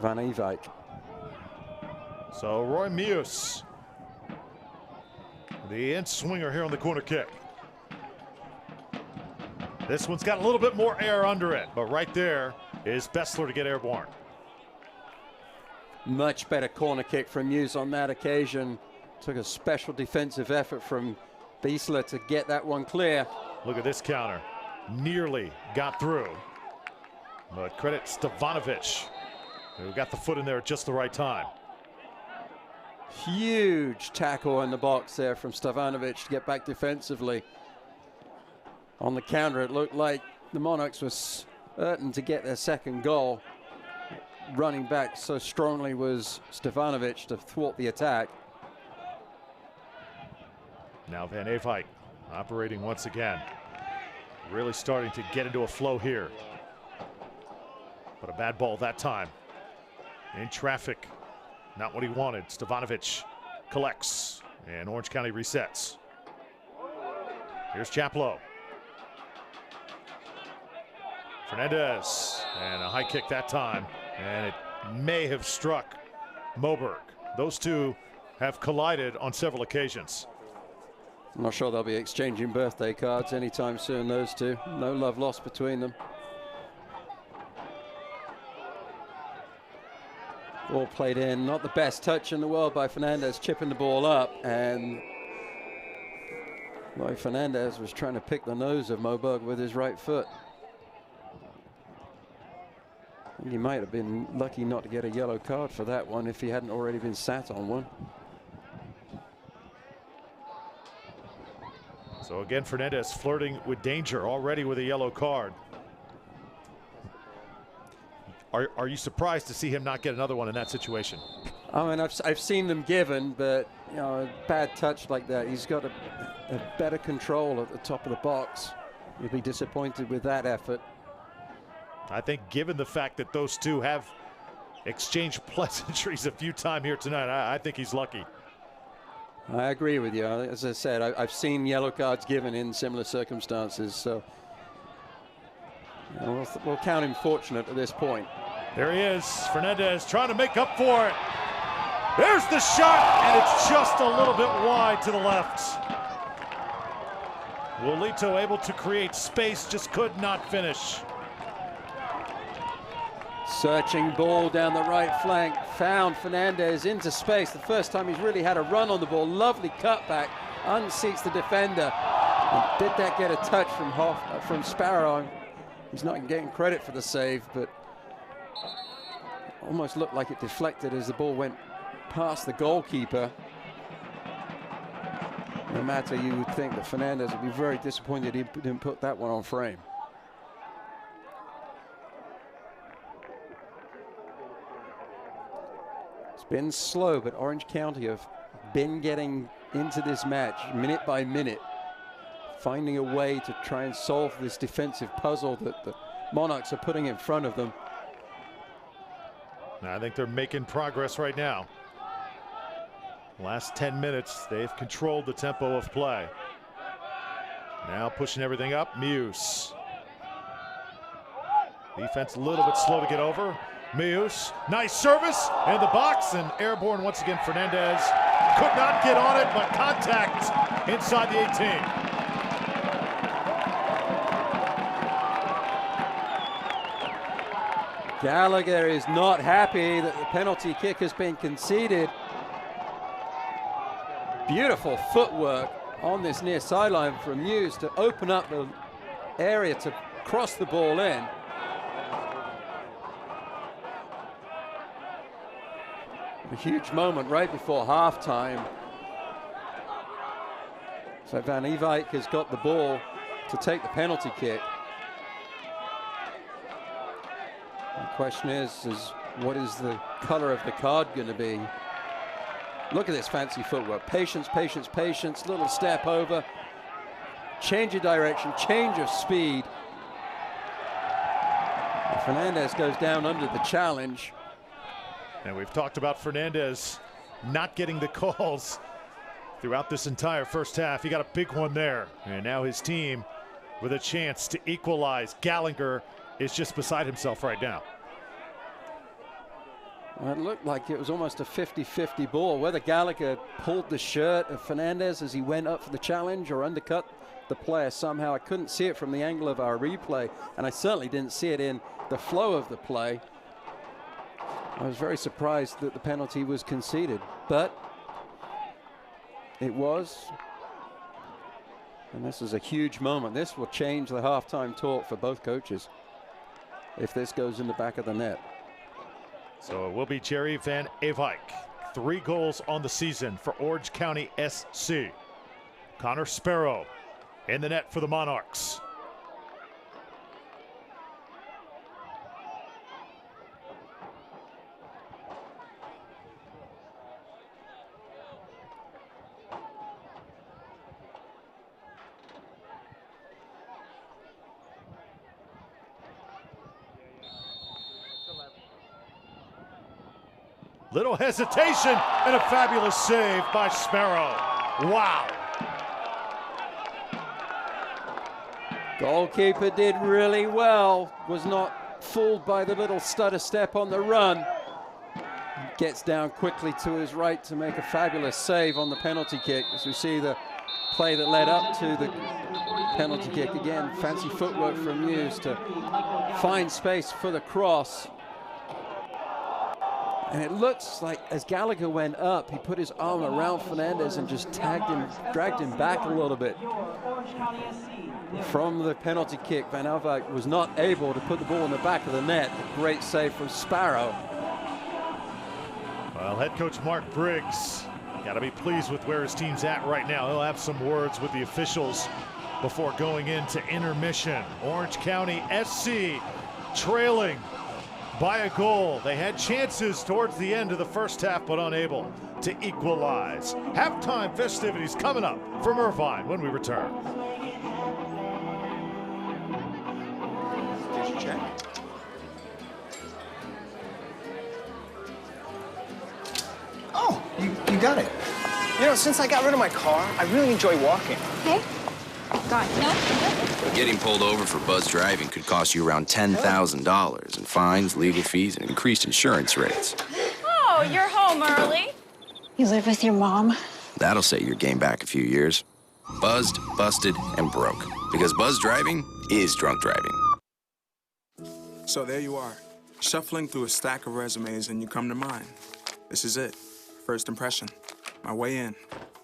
Speaker 2: Van Eyck.
Speaker 5: So Roy Muse, the end swinger here on the corner kick. This one's got a little bit more air under it, but right there is Bessler to get airborne.
Speaker 2: Much better corner kick from Muse on that occasion. Took a special defensive effort from Bessler to get that one clear.
Speaker 5: Look at this counter. Nearly got through. But credit Stevanovic, who got the foot in there at just the right time.
Speaker 2: Huge tackle in the box there from Stevanovic to get back defensively. On the counter, it looked like the Monarchs were certain to get their second goal. Running back so strongly was Stevanovic to thwart the attack.
Speaker 5: Now Van Eyck operating once again. Really starting to get into a flow here. But a bad ball that time. In traffic. Not what he wanted. Stevanovic collects. And Orange County resets. Here's Chaplow. Fernandez, and a high kick that time, and it may have struck Moberg. Those two have collided on several occasions.
Speaker 2: I'm not sure they'll be exchanging birthday cards anytime soon, those two. No love lost between them. Ball played in, not the best touch in the world by Fernandez, chipping the ball up, and Lloyd Fernandez was trying to pick the nose of Moberg with his right foot. And he might have been lucky not to get a yellow card for that one if he hadn't already been sat on one.
Speaker 5: So again, Fernandez flirting with danger already with a yellow card. Are you surprised to see him not get another one in that situation?
Speaker 2: I mean, I've seen them given, but you know, a bad touch like that, he's got a better control at the top of the box. You'd be disappointed with that effort.
Speaker 5: I think given the fact that those two have exchanged pleasantries a few times here tonight, I think he's lucky.
Speaker 2: I agree with you. As I said, I've seen yellow cards given in similar circumstances, so you know, we'll count him fortunate at this point.
Speaker 5: There he is, Fernandez trying to make up for it. There's the shot, and it's just a little bit wide to the left. Wolito able to create space, just could not finish.
Speaker 2: Searching ball down the right flank, found Fernandez into space. The first time he's really had a run on the ball. Lovely cutback, unseats the defender. And did that get a touch from Sparrow? He's not getting credit for the save, but almost looked like it deflected as the ball went past the goalkeeper. No matter, you would think that Fernandez would be very disappointed he didn't put that one on frame. It's been slow, but Orange County have been getting into this match minute by minute, finding a way to try and solve this defensive puzzle that the Monarchs are putting in front of them.
Speaker 5: I think they're making progress right now. Last 10 minutes, they've controlled the tempo of play. Now pushing everything up, Muse. Defense a little bit slow to get over. Muse, nice service in the box, and airborne once again. Fernandez could not get on it, but contact inside the 18.
Speaker 2: Gallagher is not happy that the penalty kick has been conceded. Beautiful footwork on this near sideline from Muse to open up the area to cross the ball in. A huge moment right before halftime. So Van Ewijk has got the ball to take the penalty kick. The question is what is the color of the card going to be? Look at this fancy footwork. Patience, patience, patience. Little step over. Change of direction, change of speed. And Fernandez goes down under the challenge.
Speaker 5: And we've talked about Fernandez not getting the calls throughout this entire first half. He got a big one there. And now his team with a chance to equalize. Gallagher is just beside himself right now.
Speaker 2: Well, it looked like it was almost a 50-50 ball. Whether Gallagher pulled the shirt of Fernandez as he went up for the challenge or undercut the player somehow, I couldn't see it from the angle of our replay, and I certainly didn't see it in the flow of the play. I was very surprised that the penalty was conceded, but it was. And this is a huge moment. This will change the halftime talk for both coaches if this goes in the back of the net.
Speaker 5: So it will be Jerry Van Ewijk. 3 goals on the season for Orange County SC. Connor Sparrow in the net for the Monarchs. Little hesitation and a fabulous save by Sparrow. Wow.
Speaker 2: Goalkeeper did really well. Was not fooled by the little stutter step on the run. Gets down quickly to his right to make a fabulous save on the penalty kick. As we see the play that led up to the penalty kick. Again, fancy footwork from Muse to find space for the cross. And it looks like as Gallagher went up, he put his arm around Fernandez and just dragged him back a little bit. From the penalty kick, Van Alwijk was not able to put the ball in the back of the net. A great save from Sparrow.
Speaker 5: Well, head coach Mark Briggs, got to be pleased with where his team's at right now. He'll have some words with the officials before going into intermission. Orange County SC trailing by a goal. They had chances towards the end of the first half, but unable to equalize. Halftime festivities coming up from Irvine when we return.
Speaker 7: Did you check? Oh, you got it. You know, since I got rid of my car, I really enjoy walking.
Speaker 8: Hey, got it. No.
Speaker 9: Getting pulled over for buzz driving could cost you around $10,000 in fines, legal fees, and increased insurance rates.
Speaker 8: Oh, you're home early. You live with your mom?
Speaker 9: That'll set your game back a few years. Buzzed, busted, and broke. Because buzz driving is drunk driving.
Speaker 10: So there you are, shuffling through a stack of resumes, and you come to mine. This is it. First impression. My way in.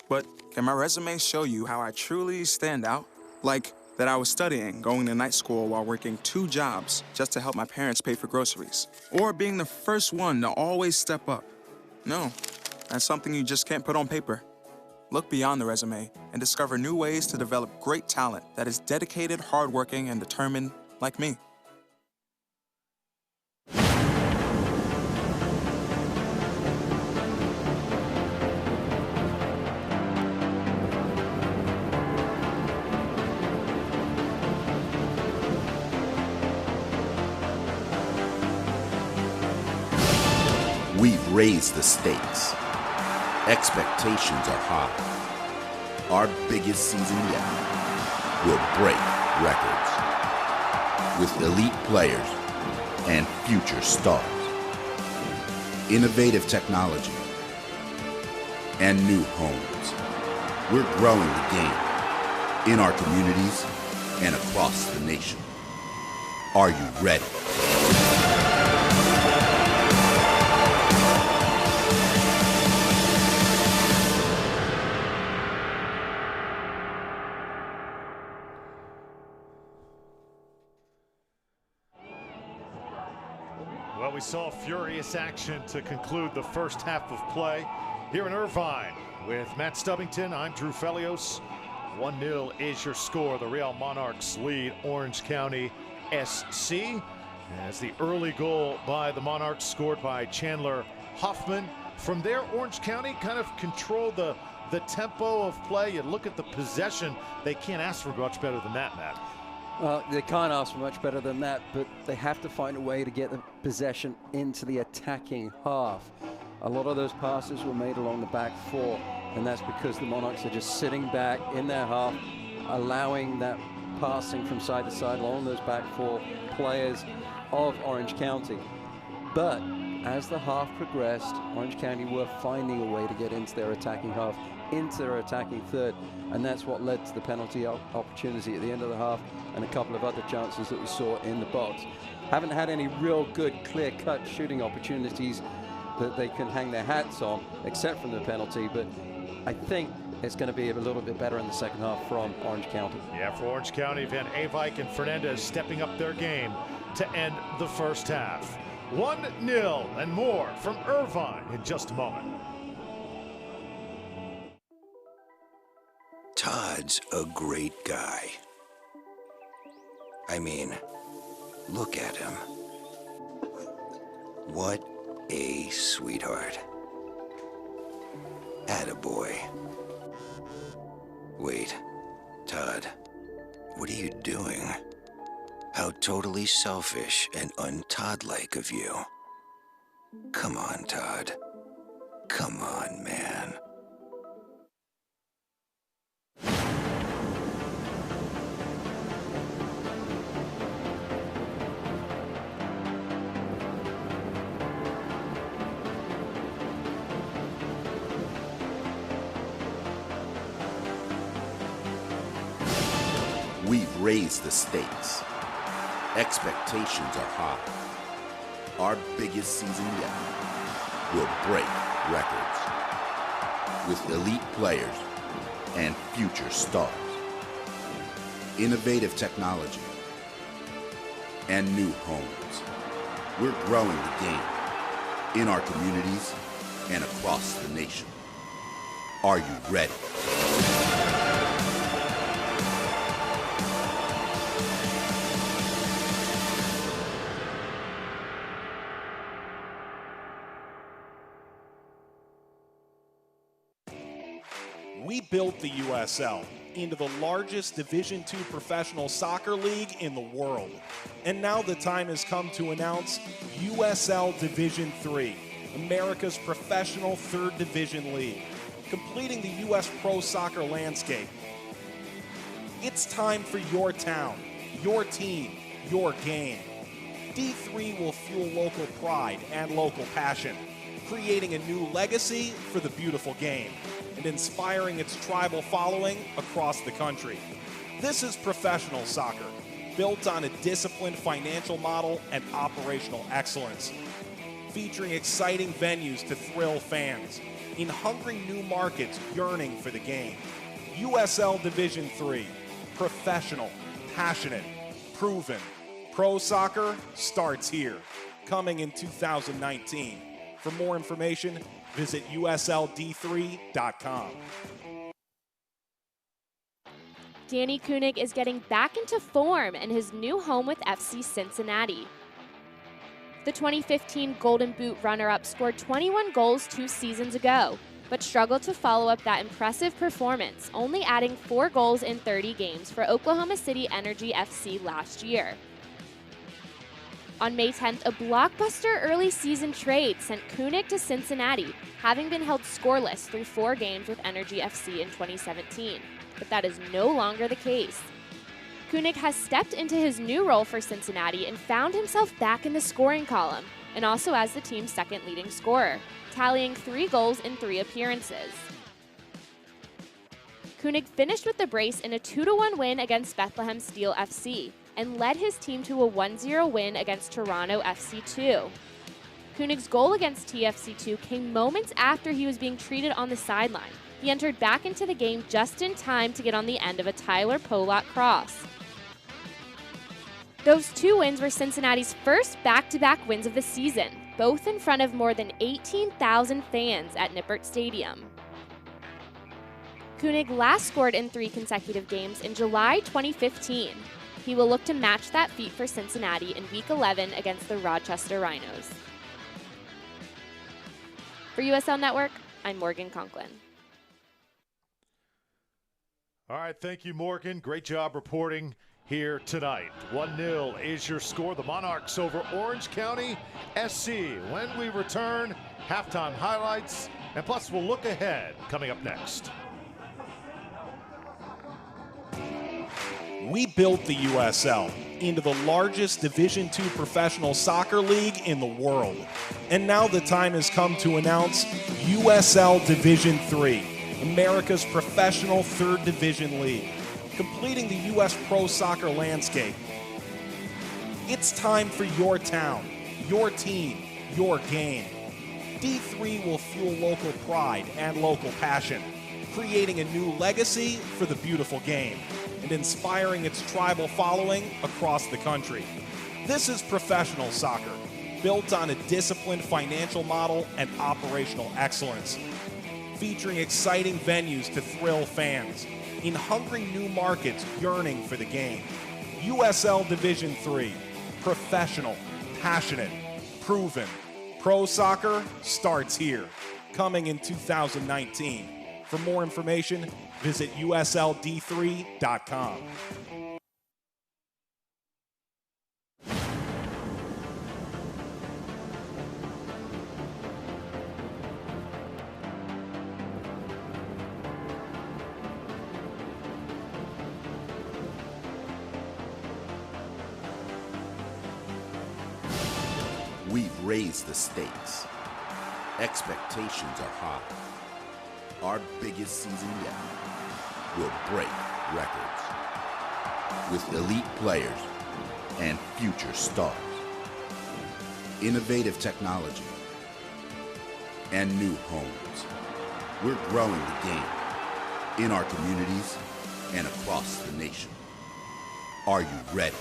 Speaker 10: But can my resume show you how I truly stand out? Like that I was studying, going to night school while working 2 jobs just to help my parents pay for groceries. Or being the first one to always step up. No, that's something you just can't put on paper. Look beyond the resume and discover new ways to develop great talent that is dedicated, hardworking, and determined like me.
Speaker 4: We've raised the stakes. Expectations are high. Our biggest season yet will break records with elite players and future stars. Innovative technology and new homes. We're growing the game in our communities and across the nation. Are you ready?
Speaker 5: Well, we saw furious action to conclude the first half of play here in Irvine. With Matt Stubbington, I'm Drew Felios. 1-0 is your score. The Real Monarchs lead Orange County SC. As the early goal by the Monarchs scored by Chandler Hoffman. From there, Orange County kind of controlled the tempo of play. You look at the possession, they can't ask for much better than that, Matt.
Speaker 2: Well, they can't ask for much better than that, but they have to find a way to get the possession into the attacking half. A lot of those passes were made along the back 4, and that's because the Monarchs are just sitting back in their half, allowing that passing from side to side along those back 4 players of Orange County. But as the half progressed, Orange County were finding a way to get into their attacking half, into their attacking third, and that's what led to the penalty opportunity at the end of the half and a couple of other chances that we saw in the box. Haven't had any real good clear-cut shooting opportunities that they can hang their hats on, except from the penalty, but I think it's going to be a little bit better in the second half from Orange County.
Speaker 5: Yeah, for Orange County, Van Alwijk and Fernandez stepping up their game to end the first half. 1-0 and more from Irvine in just a moment.
Speaker 9: Todd's a great guy. I mean, look at him. What a sweetheart. Attaboy. Wait, Todd, what are you doing? How totally selfish and un-Todd-like of you. Come on, Todd. Come on, man.
Speaker 4: We've raised the stakes. Expectations are high. Our biggest season yet will break records. With elite players and future stars, innovative technology, and new homes, we're growing the game in our communities and across the nation. Are you ready?
Speaker 3: We built the USL into the largest Division II professional soccer league in the world. And now the time has come to announce USL Division III, America's professional third division league, completing the U.S. pro soccer landscape. It's time for your town, your team, your game. D3 will fuel local pride and local passion, creating a new legacy for the beautiful game and inspiring its tribal following across the country. This is professional soccer, built on a disciplined financial model and operational excellence, featuring exciting venues to thrill fans, in hungry new markets yearning for the game. USL Division III, professional, passionate, proven. Pro soccer starts here, coming in 2019. For more information, visit USLD3.com.
Speaker 11: Danny Koenig is getting back into form in his new home with FC Cincinnati. The 2015 Golden Boot runner-up scored 21 goals 2 seasons ago, but struggled to follow up that impressive performance, only adding 4 goals in 30 games for Oklahoma City Energy FC last year. On May 10th, a blockbuster early season trade sent Koenig to Cincinnati, having been held scoreless through 4 games with Energy FC in 2017. But that is no longer the case. Koenig has stepped into his new role for Cincinnati and found himself back in the scoring column, and also as the team's second leading scorer, tallying 3 goals in 3 appearances. Koenig finished with the brace in a 2-1 win against Bethlehem Steel FC, and led his team to a 1-0 win against Toronto FC2. Koenig's goal against TFC2 came moments after he was being treated on the sideline. He entered back into the game just in time to get on the end of a Tyler Polak cross. Those 2 wins were Cincinnati's first back-to-back wins of the season, both in front of more than 18,000 fans at Nippert Stadium. Koenig last scored in 3 consecutive games in July 2015. He will look to match that feat for Cincinnati in Week 11 against the Rochester Rhinos. For USL Network, I'm Morgan Conklin.
Speaker 1: All right, thank you, Morgan. Great job reporting here tonight. 1-0 is your score. The Monarchs over Orange County SC. When we return, halftime highlights, and plus we'll look ahead coming up next.
Speaker 3: We built the USL into the largest Division II professional soccer league in the world. And now the time has come to announce USL Division III, America's professional third division league, completing the U.S. pro soccer landscape. It's time for your town, your team, your game. D3 will fuel local pride and local passion, creating a new legacy for the beautiful game and inspiring its tribal following across the country. This is professional soccer, built on a disciplined financial model and operational excellence, featuring exciting venues to thrill fans, in hungry new markets yearning for the game. USL Division III, professional, passionate, proven. Pro soccer starts here, coming in 2019. For more information, visit USLD3.com.
Speaker 4: We've raised the stakes. Expectations are high. Our biggest season yet will break records. With elite players and future stars, innovative technology, and new homes. We're growing the game in our communities and across the nation. Are you ready?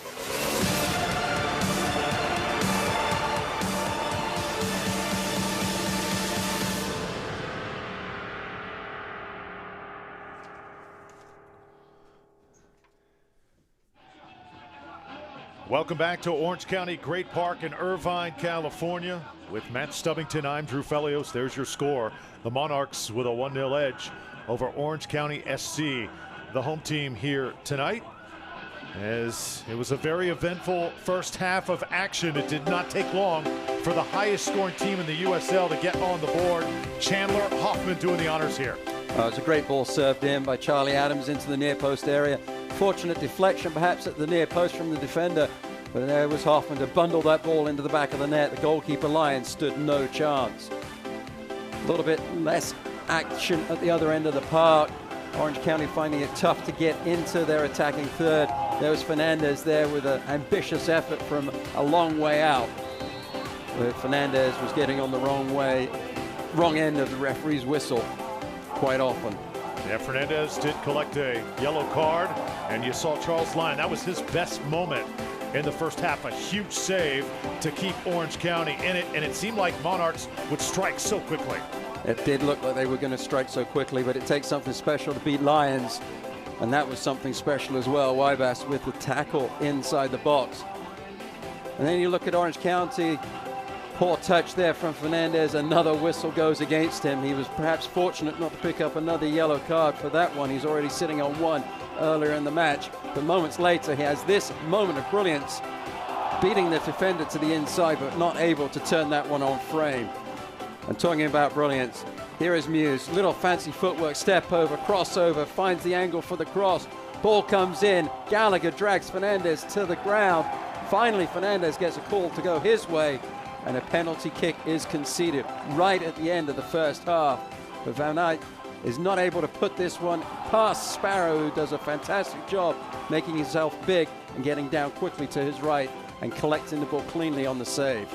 Speaker 1: Welcome back to Orange County Great Park in Irvine, California. With Matt Stubbington, I'm Drew Felios. There's your score. The Monarchs with a 1-0 edge over Orange County SC, the home team here tonight. As it was a very eventful first half of action. It did not take long for the highest scoring team in the USL to get on the board. Chandler Hoffman doing the honors here.
Speaker 2: It was a great ball served in by Charlie Adams into the near post area. Fortunate deflection perhaps at the near post from the defender, but there was Hoffman to bundle that ball into the back of the net. The goalkeeper Lions stood no chance. A little bit less action at the other end of the park. Orange County finding it tough to get into their attacking third. There was Fernandez there with an ambitious effort from a long way out. But Fernandez was getting on the wrong end of the referee's whistle quite often.
Speaker 1: Yeah, Fernandez did collect a yellow card, and you saw Charles Lyon. That was his best moment in the first half. A huge save to keep Orange County in it, and it seemed like Monarchs would strike so quickly.
Speaker 2: It did look like they were going to strike so quickly, but it takes something special to beat Lions, and that was something special as well. Wybas with the tackle inside the box. And then you look at Orange County. Poor touch there from Fernandez. Another whistle goes against him. He was perhaps fortunate not to pick up another yellow card for that one. He's already sitting on one earlier in the match. But moments later, he has this moment of brilliance, beating the defender to the inside, but not able to turn that one on frame. And talking about brilliance, here is Muse. Little fancy footwork, step over, crossover, finds the angle for the cross. Ball comes in. Gallagher drags Fernandez to the ground. Finally, Fernandez gets a call to go his way, and a penalty kick is conceded right at the end of the first half. But Van Eyck is not able to put this one past Sparrow, who does a fantastic job making himself big and getting down quickly to his right and collecting the ball cleanly on the save.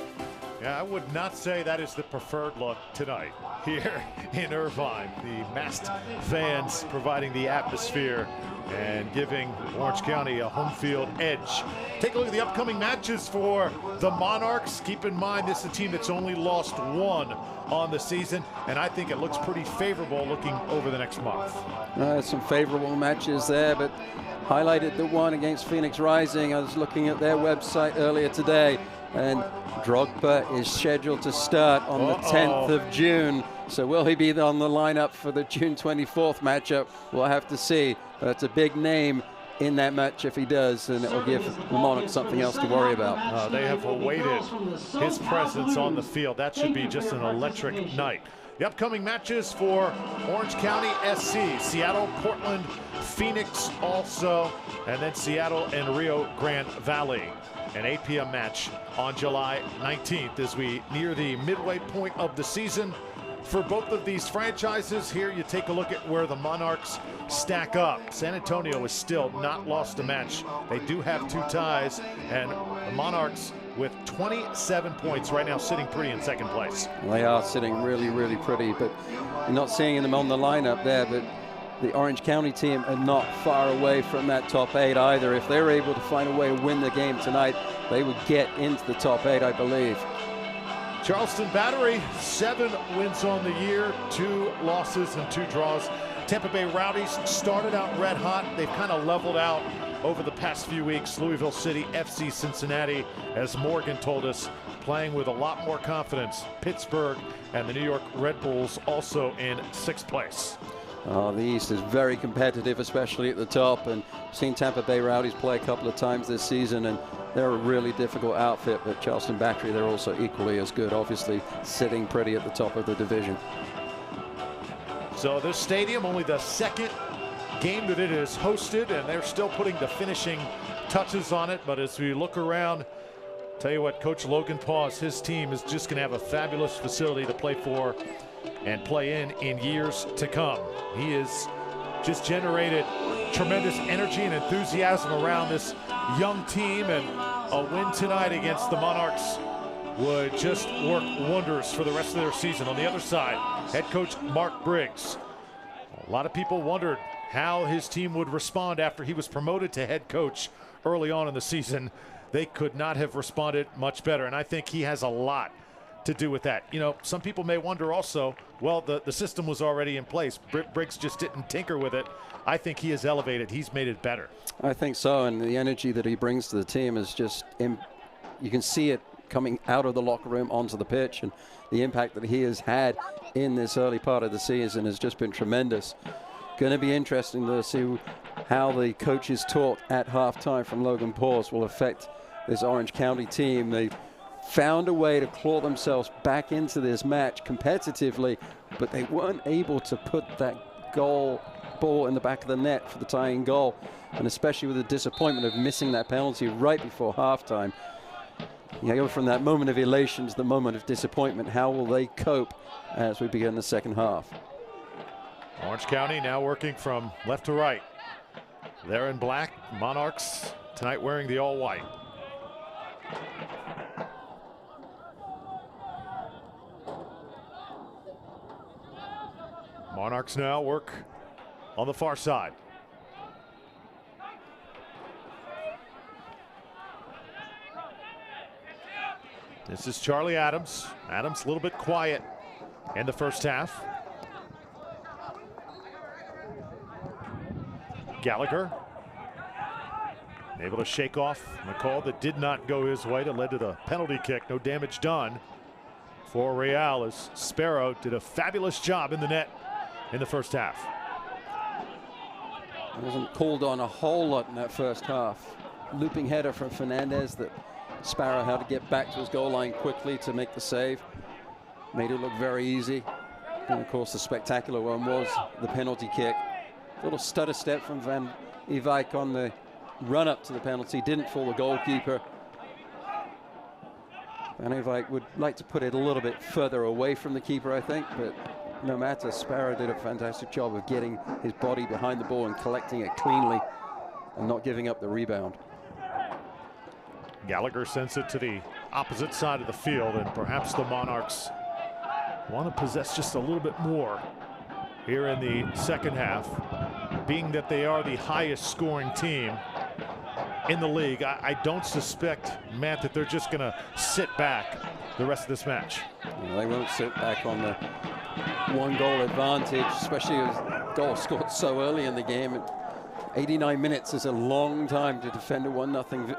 Speaker 1: Yeah, I would not say that is the preferred look tonight here in Irvine. The masked fans providing the atmosphere and giving Orange County a home field edge. Take a look at the upcoming matches for the Monarchs. Keep in mind, this is a team that's only lost one on the season, and I think it looks pretty favorable looking over the next month.
Speaker 2: Some favorable matches there, but highlighted the one against Phoenix Rising. I was looking at their website earlier today, and Drogba is scheduled to start on the 10th of June. So will he be on the lineup for the June 24th matchup? We'll have to see. That's a big name in that match if he does, and it will give the Monarchs something else to worry about.
Speaker 1: They have awaited his presence on the field. That should be just an electric night. The upcoming matches for Orange County SC, Seattle, Portland, Phoenix also, and then Seattle and Rio Grande Valley. An 8 p.m. match on July 19th as we near the midway point of the season. For both of these franchises, here you take a look at where the Monarchs stack up. San Antonio has still not lost a match. They do have 2 ties, and the Monarchs with 27 points right now sitting pretty in second place.
Speaker 2: They are sitting really, really pretty, but you're not seeing them on the lineup there, but the Orange County team are not far away from that top 8 either. If they're able to find a way to win the game tonight, they would get into the top 8, I believe.
Speaker 1: Charleston Battery, 7 wins on the year, 2 losses and 2 draws. Tampa Bay Rowdies started out red hot. They've kind of leveled out over the past few weeks. Louisville City, FC Cincinnati, as Morgan told us, playing with a lot more confidence. Pittsburgh and the New York Red Bulls also in 6th place.
Speaker 2: The East is very competitive, especially at the top, and seen Tampa Bay Rowdies play a couple of times this season, and they're a really difficult outfit, but Charleston Battery, they're also equally as good, obviously sitting pretty at the top of the division.
Speaker 1: So this stadium, only the 2nd game that it has hosted, and they're still putting the finishing touches on it. But as we look around, tell you what, Coach Logan Paws, his team is just going to have a fabulous facility to play for and play in years to come. He has just generated tremendous energy and enthusiasm around this young team, and a win tonight against the Monarchs
Speaker 5: would just work wonders for the rest of their season. On the other side, head coach Mark Briggs. A lot of people wondered how his team would respond after he was promoted to head coach early on in the season. They could not have responded much better, and I think he has a lot to do with that. You know, some people may wonder also, well, the system was already in place. Briggs just didn't tinker with it. I think he has elevated. He's made it better.
Speaker 2: I think so, and the energy that he brings to the team is just, you can see it coming out of the locker room onto the pitch, and the impact that he has had in this early part of the season has just been tremendous. Going to be interesting to see how the coach's talk at halftime from Logan Paws will affect this Orange County team. They found a way to claw themselves back into this match competitively, but they weren't able to put that ball in the back of the net for the tying goal, and especially with the disappointment of missing that penalty right before halftime. You go from that moment of elation to the moment of disappointment. How will they cope as we begin the second half?
Speaker 5: Orange County now working from left to right. They're in black. Monarchs tonight wearing the all-white. Monarchs now work on the far side. This is Charlie Adams. Adams a little bit quiet in the first half. Gallagher able to shake off the call that did not go his way, that led to the penalty kick. No damage done for Real, as Sparrow did a fabulous job in the net in the first half.
Speaker 2: Wasn't called on a whole lot in that first half. Looping header from Fernandez that Sparrow had to get back to his goal line quickly to make the save. Made it look very easy. And of course the spectacular one was the penalty kick. A little stutter step from Van Ewijk on the run up to the penalty. Didn't fool the goalkeeper. Van Ewijk would like to put it a little bit further away from the keeper, I think, but no matter, Sparrow did a fantastic job of getting his body behind the ball and collecting it cleanly and not giving up the rebound.
Speaker 5: Gallagher sends it to the opposite side of the field, and perhaps the Monarchs want to possess just a little bit more here in the second half, being that they are the highest scoring team in the league. I don't suspect, Matt, that they're just going to sit back the rest of this match.
Speaker 2: They won't sit back on the one-goal advantage, especially as the goal scored so early in the game. 89 minutes is a long time to defend a 1-0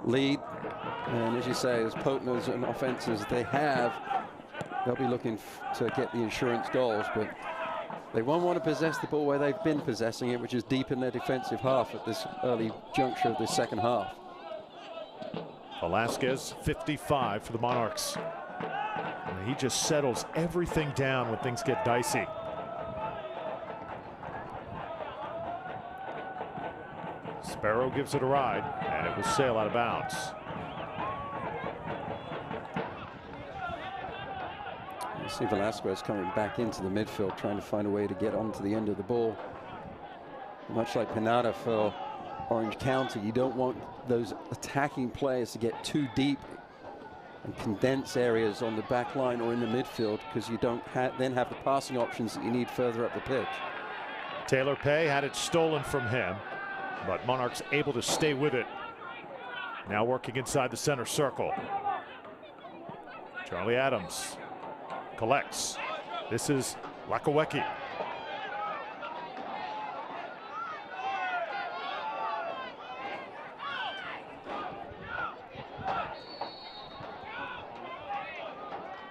Speaker 2: lead. And as you say, as potent as an offense as they have, they'll be looking to get the insurance goals, but they won't want to possess the ball where they've been possessing it, which is deep in their defensive half at this early juncture of this second half.
Speaker 5: Velasquez, 55 for the Monarchs. And he just settles everything down when things get dicey. Sparrow gives it a ride, and it will sail out of bounds.
Speaker 2: You see Velasquez coming back into the midfield, trying to find a way to get onto the end of the ball. Much like Pinata for Orange County, you don't want those attacking players to get too deep and condense areas on the back line or in the midfield, because you don't then have the passing options that you need further up the pitch.
Speaker 5: Taylor Pay had it stolen from him, but Monarchs able to stay with it. Now working inside the center circle. Charlie Adams collects. This is Lakawecki.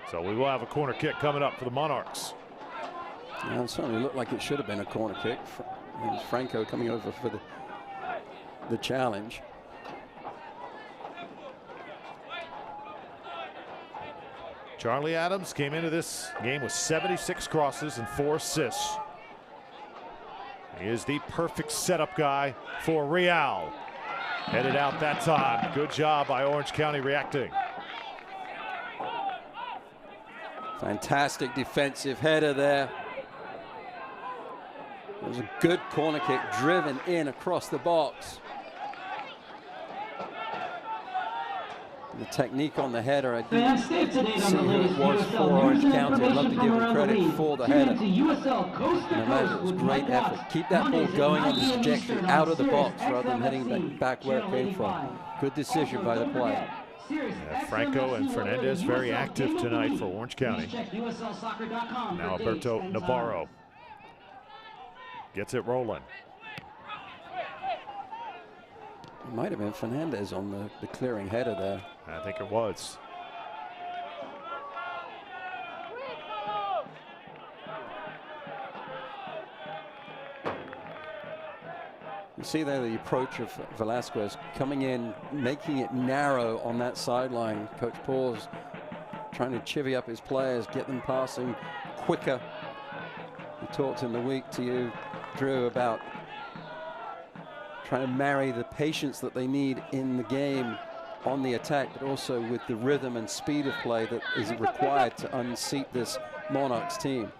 Speaker 5: So we will have a corner kick coming up for the Monarchs.
Speaker 2: Yeah, it certainly looked like it should have been a corner kick. It was Franco coming over for the challenge.
Speaker 5: Charlie Adams came into this game with 76 crosses and 4 assists. He is the perfect setup guy for Real. Headed out that time. Good job by Orange County reacting.
Speaker 2: Fantastic defensive header there. It was a good corner kick driven in across the box. The technique on the header, I didn't see who it was for Orange County. I'd love to give him credit for the header. No matter, it was great effort. Keep that ball going on the trajectory out of the box rather than heading back where it came from. Good decision by the player.
Speaker 5: Franco and Fernandez very active tonight for Orange County. Now Alberto Navarro gets it rolling.
Speaker 2: It might have been Fernandez on the clearing header there.
Speaker 5: I think it was.
Speaker 2: You see there the approach of Velasquez coming in, making it narrow on that sideline. Coach Paul's trying to chivvy up his players, get them passing quicker. He talked in the week to you, Drew, about trying to marry the patience that they need in the game on the attack, but also with the rhythm and speed of play that is required to unseat this Monarchs team.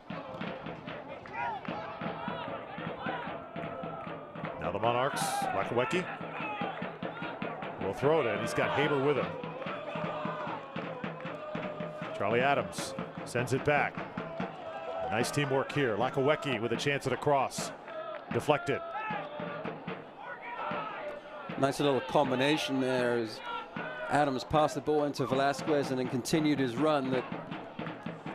Speaker 5: Now the Monarchs, Lakawecki will throw it in. He's got Haber with him. Charlie Adams sends it back. Nice teamwork here. Lakawecki with a chance at a cross. Deflected.
Speaker 2: Nice little combination there as Adams passed the ball into Velasquez and then continued his run. That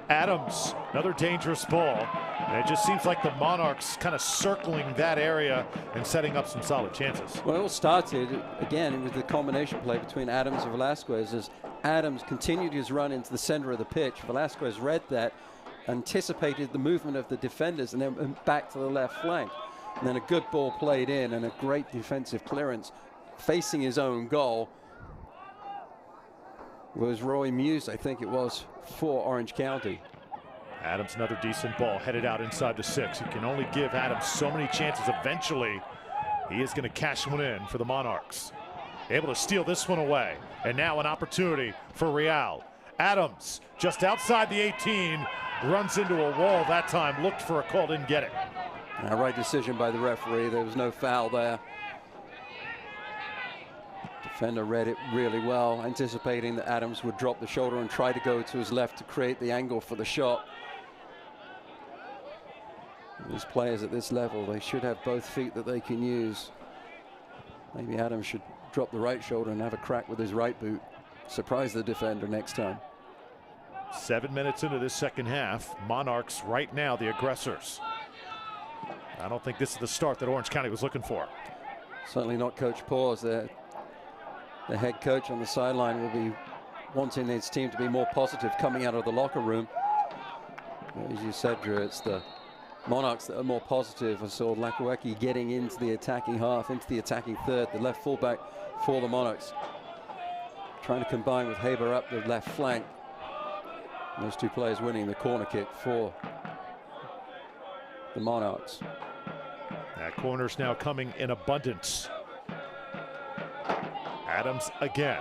Speaker 5: Adams, another dangerous ball. And it just seems like the Monarchs kind of circling that area and setting up some solid chances.
Speaker 2: Well, it all started again with the combination play between Adams and Velasquez as Adams continued his run into the center of the pitch. Velasquez read that, anticipated the movement of the defenders, and then went back to the left flank. And then a good ball played in and a great defensive clearance facing his own goal was Roy Muse, I think it was, for Orange County.
Speaker 5: Adams, another decent ball headed out inside the 6. You can only give Adams so many chances. Eventually, he is going to cash one in for the Monarchs. Able to steal this one away. And now an opportunity for Real. Adams, just outside the 18, runs into a wall that time, looked for a call, didn't get it.
Speaker 2: Right decision by the referee. There was no foul there. Defender read it really well, anticipating that Adams would drop the shoulder and try to go to his left to create the angle for the shot. These players at this level, they should have both feet that they can use. Maybe Adams should drop the right shoulder and have a crack with his right boot. Surprise the defender next time.
Speaker 5: 7 minutes into this second half. Monarchs right now the aggressors. I don't think this is the start that Orange County was looking for.
Speaker 2: Certainly not Coach Paws. The head coach on the sideline will be wanting his team to be more positive coming out of the locker room. As you said, Drew, it's the Monarchs that are more positive. I saw Lakawecki getting into the attacking half, into the attacking third, the left fullback for the Monarchs. Trying to combine with Haber up the left flank. And those two players winning the corner kick for the Monarchs.
Speaker 5: That corner's now coming in abundance. Adams again.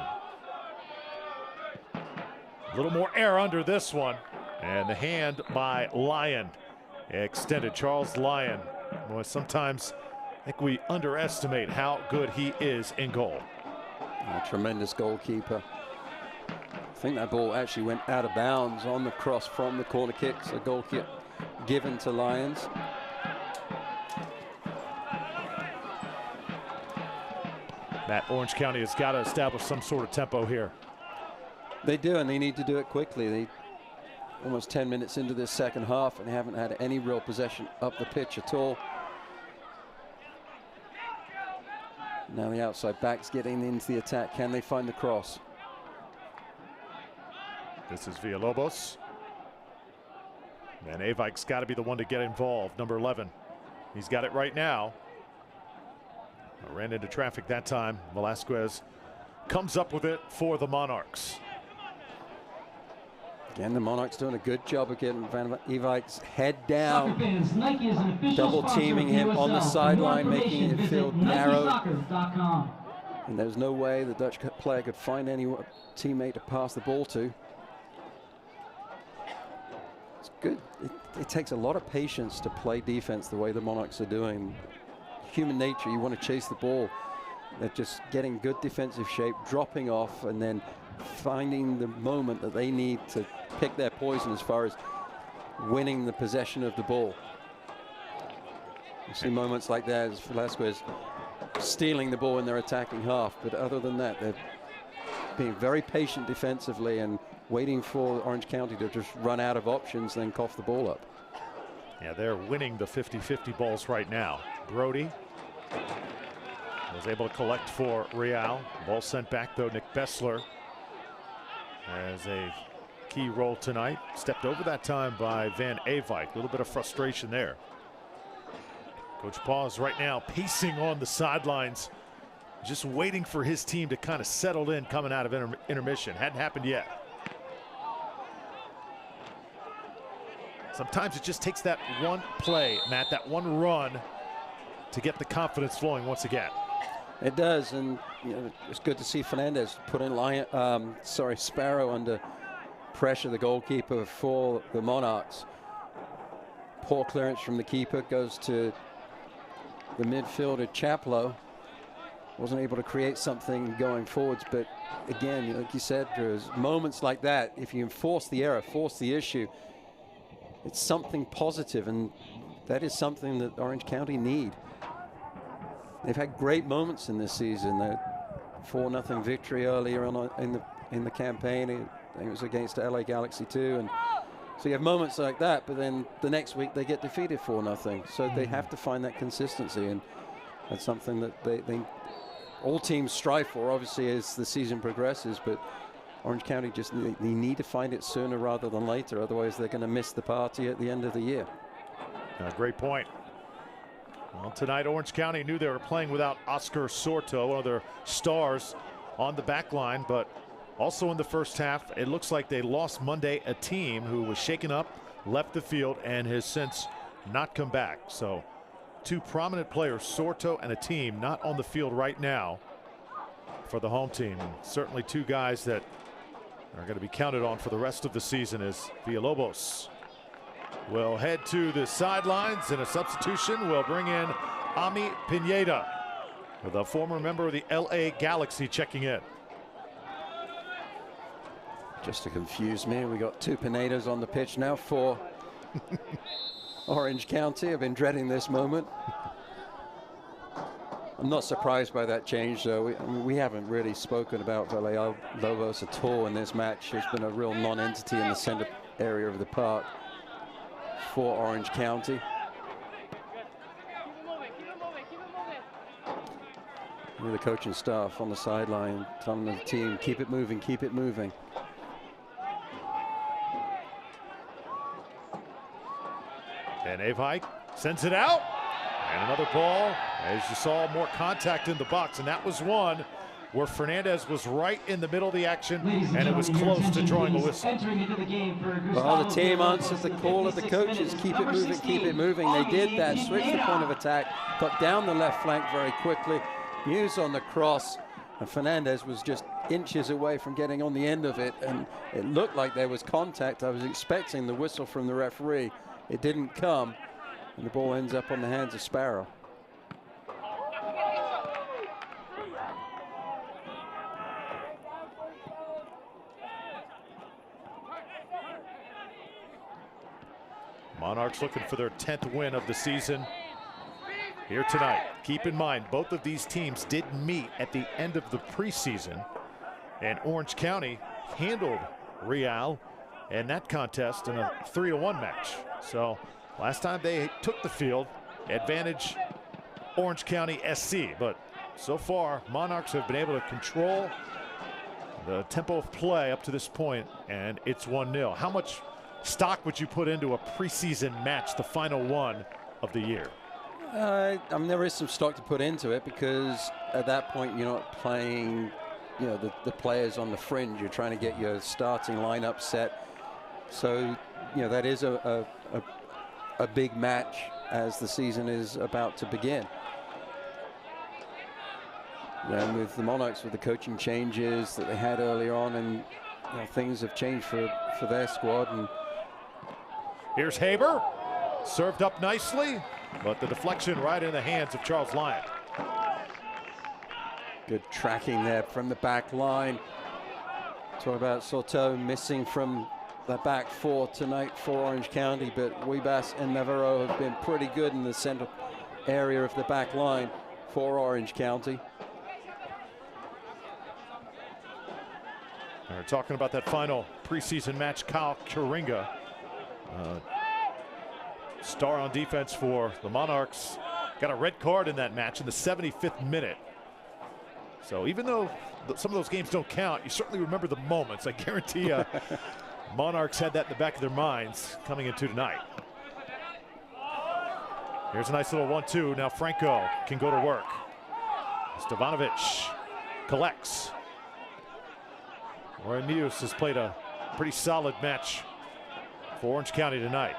Speaker 5: A little more air under this one. And the hand by Lyon extended. Charles Lyon. Boy, sometimes I think we underestimate how good he is in goal.
Speaker 2: A tremendous goalkeeper. I think that ball actually went out of bounds on the cross from the corner kick. So goal kick given to Lions.
Speaker 5: That Orange County has got to establish some sort of tempo here.
Speaker 2: They do, and they need to do it quickly. They almost 10 minutes into this second half, and they haven't had any real possession up the pitch at all. Now the outside backs getting into the attack. Can they find the cross?
Speaker 5: This is Villalobos. And Avike's got to be the one to get involved, number 11. He's got it right now. Ran into traffic that time. Velasquez comes up with it for the Monarchs.
Speaker 2: Again, the Monarchs doing a good job of getting Van Evike's head down, double teaming him on the sideline, making it feel narrow. And there's no way the Dutch player could find any teammate to pass the ball to. It's good. It takes a lot of patience to play defense the way the Monarchs are doing. Human nature, you want to chase the ball. They're just getting good defensive shape, dropping off, and then finding the moment that they need to pick their poison as far as winning the possession of the ball. You see moments like that as Velasquez stealing the ball in their attacking half, but other than that, they're being very patient defensively and waiting for Orange County to just run out of options, then cough the ball up.
Speaker 5: Yeah, they're winning the 50-50 balls right now. Brody was able to collect for Real. Ball sent back, though. Nick Bessler has a key role tonight. Stepped over that time by Van Avijk. A little bit of frustration there. Coach Paws right now pacing on the sidelines, just waiting for his team to kind of settle in coming out of intermission. Hadn't happened yet. Sometimes it just takes that one play, Matt, that one run to get the confidence flowing once again.
Speaker 2: It does, and you know, it's good to see Fernandez put in Sparrow under pressure, the goalkeeper for the Monarchs. Poor clearance from the keeper, goes to the midfielder Chaplow. Wasn't able to create something going forwards, but again, like you said, there's moments like that. If you enforce the error, force the issue, it's something positive, and that is something that Orange County need. They've had great moments in this season. The 4-0 victory earlier on in the campaign. I think it was against LA Galaxy too, and so you have moments like that. But then the next week they get defeated 4-0. So they have to find that consistency, and that's something that they all teams strive for, obviously, as the season progresses. But Orange County just they need to find it sooner rather than later. Otherwise, they're going to miss the party at the end of the year.
Speaker 5: Great point. Well, tonight Orange County knew they were playing without Oscar Sorto, one of their stars on the back line, but also in the first half, it looks like they lost Monday a team who was shaken up, left the field, and has since not come back. So two prominent players, Sorto and a team, not on the field right now for the home team. And certainly two guys that are going to be counted on for the rest of the season as Villalobos will head to the sidelines, and a substitution will bring in Ami Pineda, with a former member of the LA Galaxy checking in.
Speaker 2: Just to confuse me, we got two Pinedas on the pitch now for Orange County. I've been dreading this moment. I'm not surprised by that change, though. We haven't really spoken about Villalobos at all in this match. There's been a real non-entity in the center area of the park for Orange County. With the coaching staff on the sideline telling the team, keep it moving, keep it moving.
Speaker 5: And Avike sends it out, and another ball. As you saw, more contact in the box, and that was one where Fernandez was right in the middle of the action, and it was close to drawing a whistle.
Speaker 2: Well, the team answers the call of the coaches. Keep it moving, keep it moving. They did that, switched the point of attack, got down the left flank very quickly. Muse on the cross, and Fernandez was just inches away from getting on the end of it, and it looked like there was contact. I was expecting the whistle from the referee. It didn't come, and the ball ends up on the hands of Sparrow.
Speaker 5: Monarchs looking for their 10th win of the season here tonight. Keep in mind, both of these teams did meet at the end of the preseason, and Orange County handled Real in that contest in a 3-1 match. So last time they took the field, advantage Orange County SC, but so far Monarchs have been able to control the tempo of play up to this point, and it's 1-0. How much stock would you put into a preseason match, the final one of the year?
Speaker 2: There is some stock to put into it, because at that point you're not playing, the players on the fringe. You're trying to get your starting lineup set. So, that is a big match as the season is about to begin. And with the Monarchs, with the coaching changes that they had earlier on, and things have changed for their squad. And
Speaker 5: here's Haber, served up nicely, but the deflection right in the hands of Charles Lyon.
Speaker 2: Good tracking there from the back line. Talk about Soto missing from the back four tonight for Orange County, but Webass and Navarro have been pretty good in the center area of the back line for Orange County.
Speaker 5: We're talking about that final preseason match. Kyle Kuringa, star on defense for the Monarchs, got a red card in that match in the 75th minute. So even though some of those games don't count, you certainly remember the moments. I guarantee you Monarchs had that in the back of their minds coming into tonight. Here's a nice little 1-2. Now Franco can go to work. Stevanovic collects. Oranius has played a pretty solid match for Orange County tonight.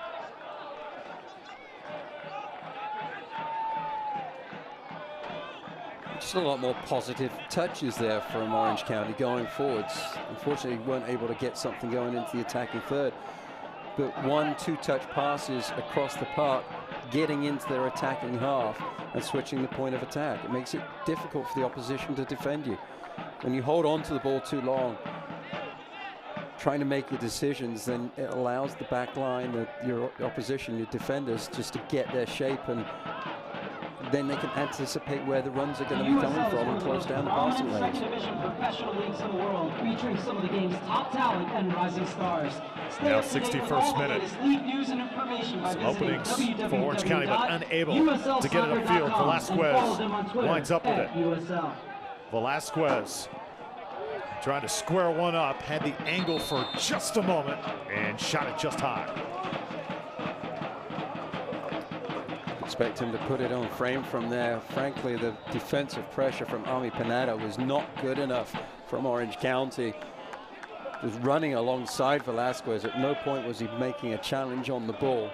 Speaker 2: Just a lot more positive touches there from Orange County going forwards. Unfortunately, weren't able to get something going into the attacking third. But 1-2 touch passes across the park, getting into their attacking half and switching the point of attack. It makes it difficult for the opposition to defend you. When you hold on to the ball too long, trying to make your decisions, then it allows the back line, your opposition, your defenders, just to get their shape, and then they can anticipate where the runs are going to be coming from and close down the passing lanes.
Speaker 6: Division professional leagues in the world, featuring some of the game's top talent and rising stars.
Speaker 5: Now 61st minute. Some openings for Orange County, but unable to get it upfield. Velasquez lines up with it. Velasquez trying to square one up, had the angle for just a moment and shot it just high.
Speaker 2: Expect him to put it on frame from there. Frankly, the defensive pressure from Ami Panada was not good enough from Orange County. Was running alongside Velasquez. At no point was he making a challenge on the ball.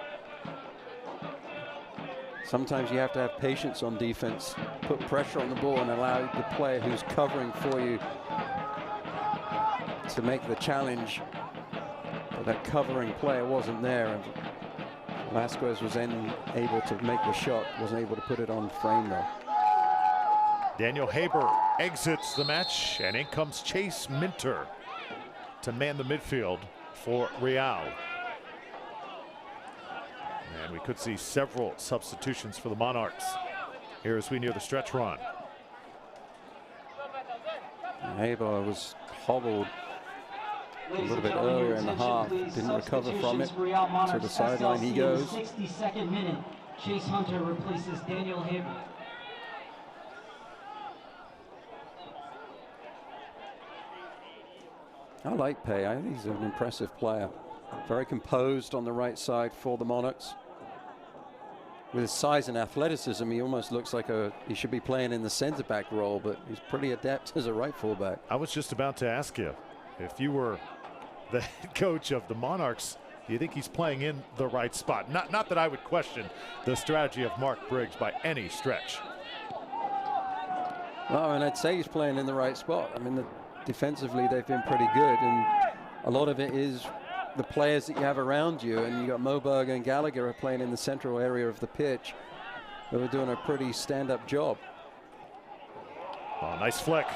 Speaker 2: Sometimes you have to have patience on defense, put pressure on the ball and allow the player who's covering for you to make the challenge. But that covering player wasn't there, and Velasquez was then able to make the shot, wasn't able to put it on frame though.
Speaker 5: Daniel Haber exits the match, and in comes Chase Minter to man the midfield for Real. And we could see several substitutions for the Monarchs here as we near the stretch run.
Speaker 2: Haber was hobbled a little bit earlier in the half, didn't recover from it. To the sideline he goes.
Speaker 6: 62nd minute, Chase Hunter replaces Daniel Haber.
Speaker 2: I like Pei. I think he's an impressive player. Very composed on the right side for the Monarchs. With his size and athleticism, he almost looks like he should be playing in the center back role, but he's pretty adept as a right fullback.
Speaker 5: I was just about to ask you, if you were the head coach of the Monarchs, do you think he's playing in the right spot? Not that I would question the strategy of Mark Briggs by any stretch.
Speaker 2: Well, and I'd say he's playing in the right spot. I mean, defensively they've been pretty good, and a lot of it is the players that you have around you, and you got Moberg and Gallagher are playing in the central area of the pitch. They were doing a pretty stand-up job.
Speaker 5: Oh, nice flick.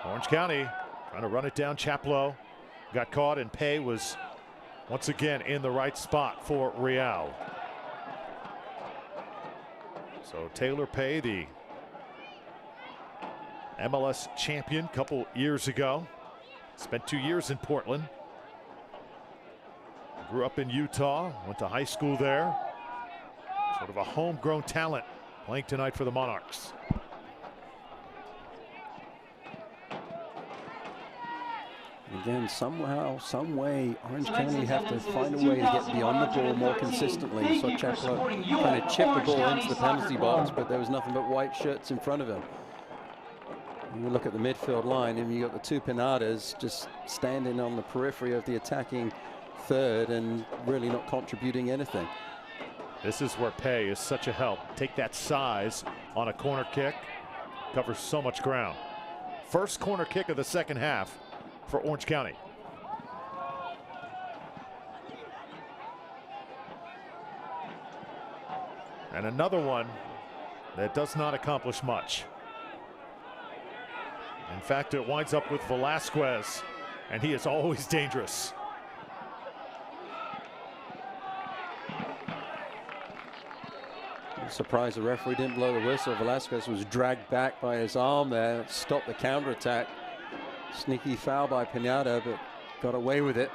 Speaker 5: Orange County trying to run it down. Chaplow got caught, and Pei was once again in the right spot for Real. So Taylor Pei, the MLS champion a couple years ago, spent 2 years in Portland. Grew up in Utah, went to high school there. Sort of a homegrown talent playing tonight for the Monarchs.
Speaker 2: Again, somehow, some way, Orange County have to find a way to get beyond the ball more consistently. So Chaplow trying to chip the ball into the penalty box, but there was nothing but white shirts in front of him. You look at the midfield line, and you got the two Pinadas just standing on the periphery of the attacking third and really not contributing anything.
Speaker 5: This is where Pei is such a help. Take that size on a corner kick, covers so much ground. First corner kick of the second half for Orange County. And another one that does not accomplish much. In fact, it winds up with Velasquez and he is always dangerous.
Speaker 2: I'm surprised the referee didn't blow the whistle. Velasquez was dragged back by his arm there, stopped the counterattack. Sneaky foul by Pineda, but got away with it.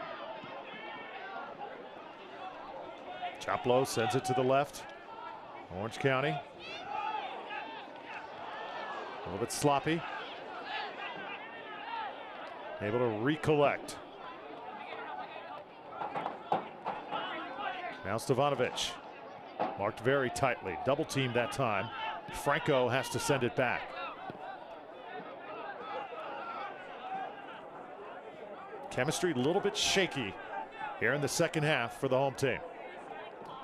Speaker 5: Chaplow sends it to the left. Orange County. A little bit sloppy. Able to recollect. Now Stevanovic. Marked very tightly. Double teamed that time. Franco has to send it back. Chemistry a little bit shaky here in the second half for the home team.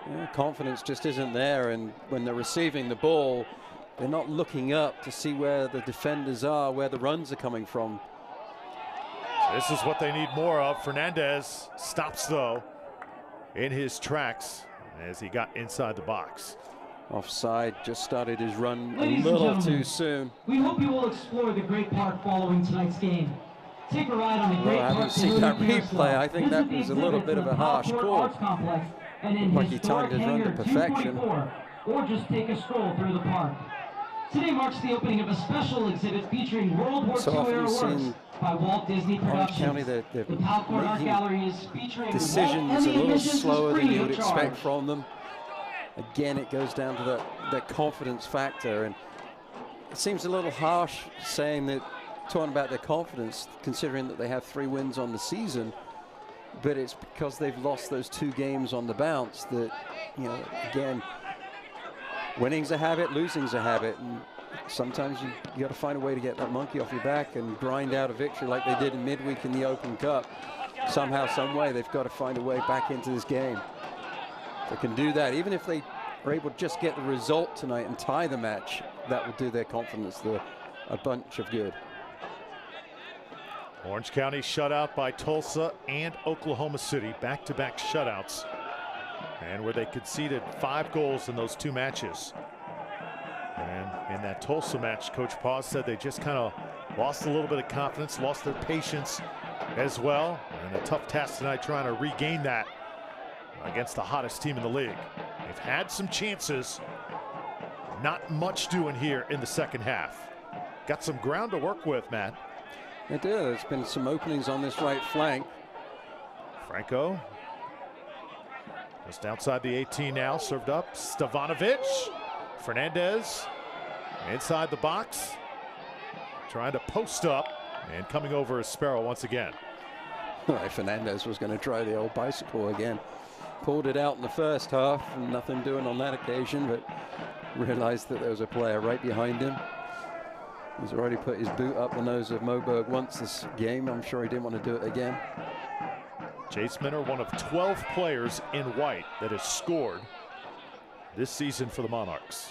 Speaker 2: Yeah, confidence just isn't there, and when they're receiving the ball, they're not looking up to see where the defenders are, where the runs are coming from.
Speaker 5: This is what they need more of. Fernandez stops, though, in his tracks as he got inside the box.
Speaker 2: Offside, just started his run
Speaker 6: Ladies
Speaker 2: a little
Speaker 6: and
Speaker 2: too soon.
Speaker 6: We hope you will explore the Great Park following tonight's game. Take a ride on the Great
Speaker 2: I
Speaker 6: Park.
Speaker 2: haven't seen that replay. I think that was a little bit of a harsh call. Like he timed his run to perfection.
Speaker 6: Or just take a stroll through the park. Today marks the opening of a special exhibit featuring World War II era works by Walt Disney Productions.
Speaker 2: County, they're
Speaker 6: the Palcourt Art Gallery is featuring
Speaker 2: decisions a little slower than you would expect from them. Again, it goes down to that confidence factor, and it seems a little harsh talking about their confidence, considering that they have 3 wins on the season. But it's because they've lost those 2 games on the bounce that, you know, again, winning's a habit, losing's a habit, and sometimes you got to find a way to get that monkey off your back and grind out a victory like they did in midweek in the Open Cup. Somehow, some way, they've got to find a way back into this game. If they can do that, even if they are able to just get the result tonight and tie the match, that will do their confidence a bunch of good.
Speaker 5: Orange County shut out by Tulsa and Oklahoma City, back-to-back shutouts, and where they conceded 5 goals in those 2 matches. And in that Tulsa match, Coach Paz said they just kind of lost a little bit of confidence, lost their patience as well, and a tough task tonight trying to regain that against the hottest team in the league. They've had some chances, not much doing here in the second half. Got some ground to work with, Matt.
Speaker 2: They do. There's been some openings on this right flank.
Speaker 5: Franco just outside the 18 now, served up. Stevanovic. Fernandez inside the box, trying to post up, and coming over as Sparrow once again.
Speaker 2: Right, Fernandez was going to try the old bicycle again. Pulled it out in the first half, and nothing doing on that occasion, but realized that there was a player right behind him. He's already put his boot up the nose of Moberg once this game. I'm sure he didn't want to do it again.
Speaker 5: Jace Minner, one of 12 players in white that has scored this season for the Monarchs.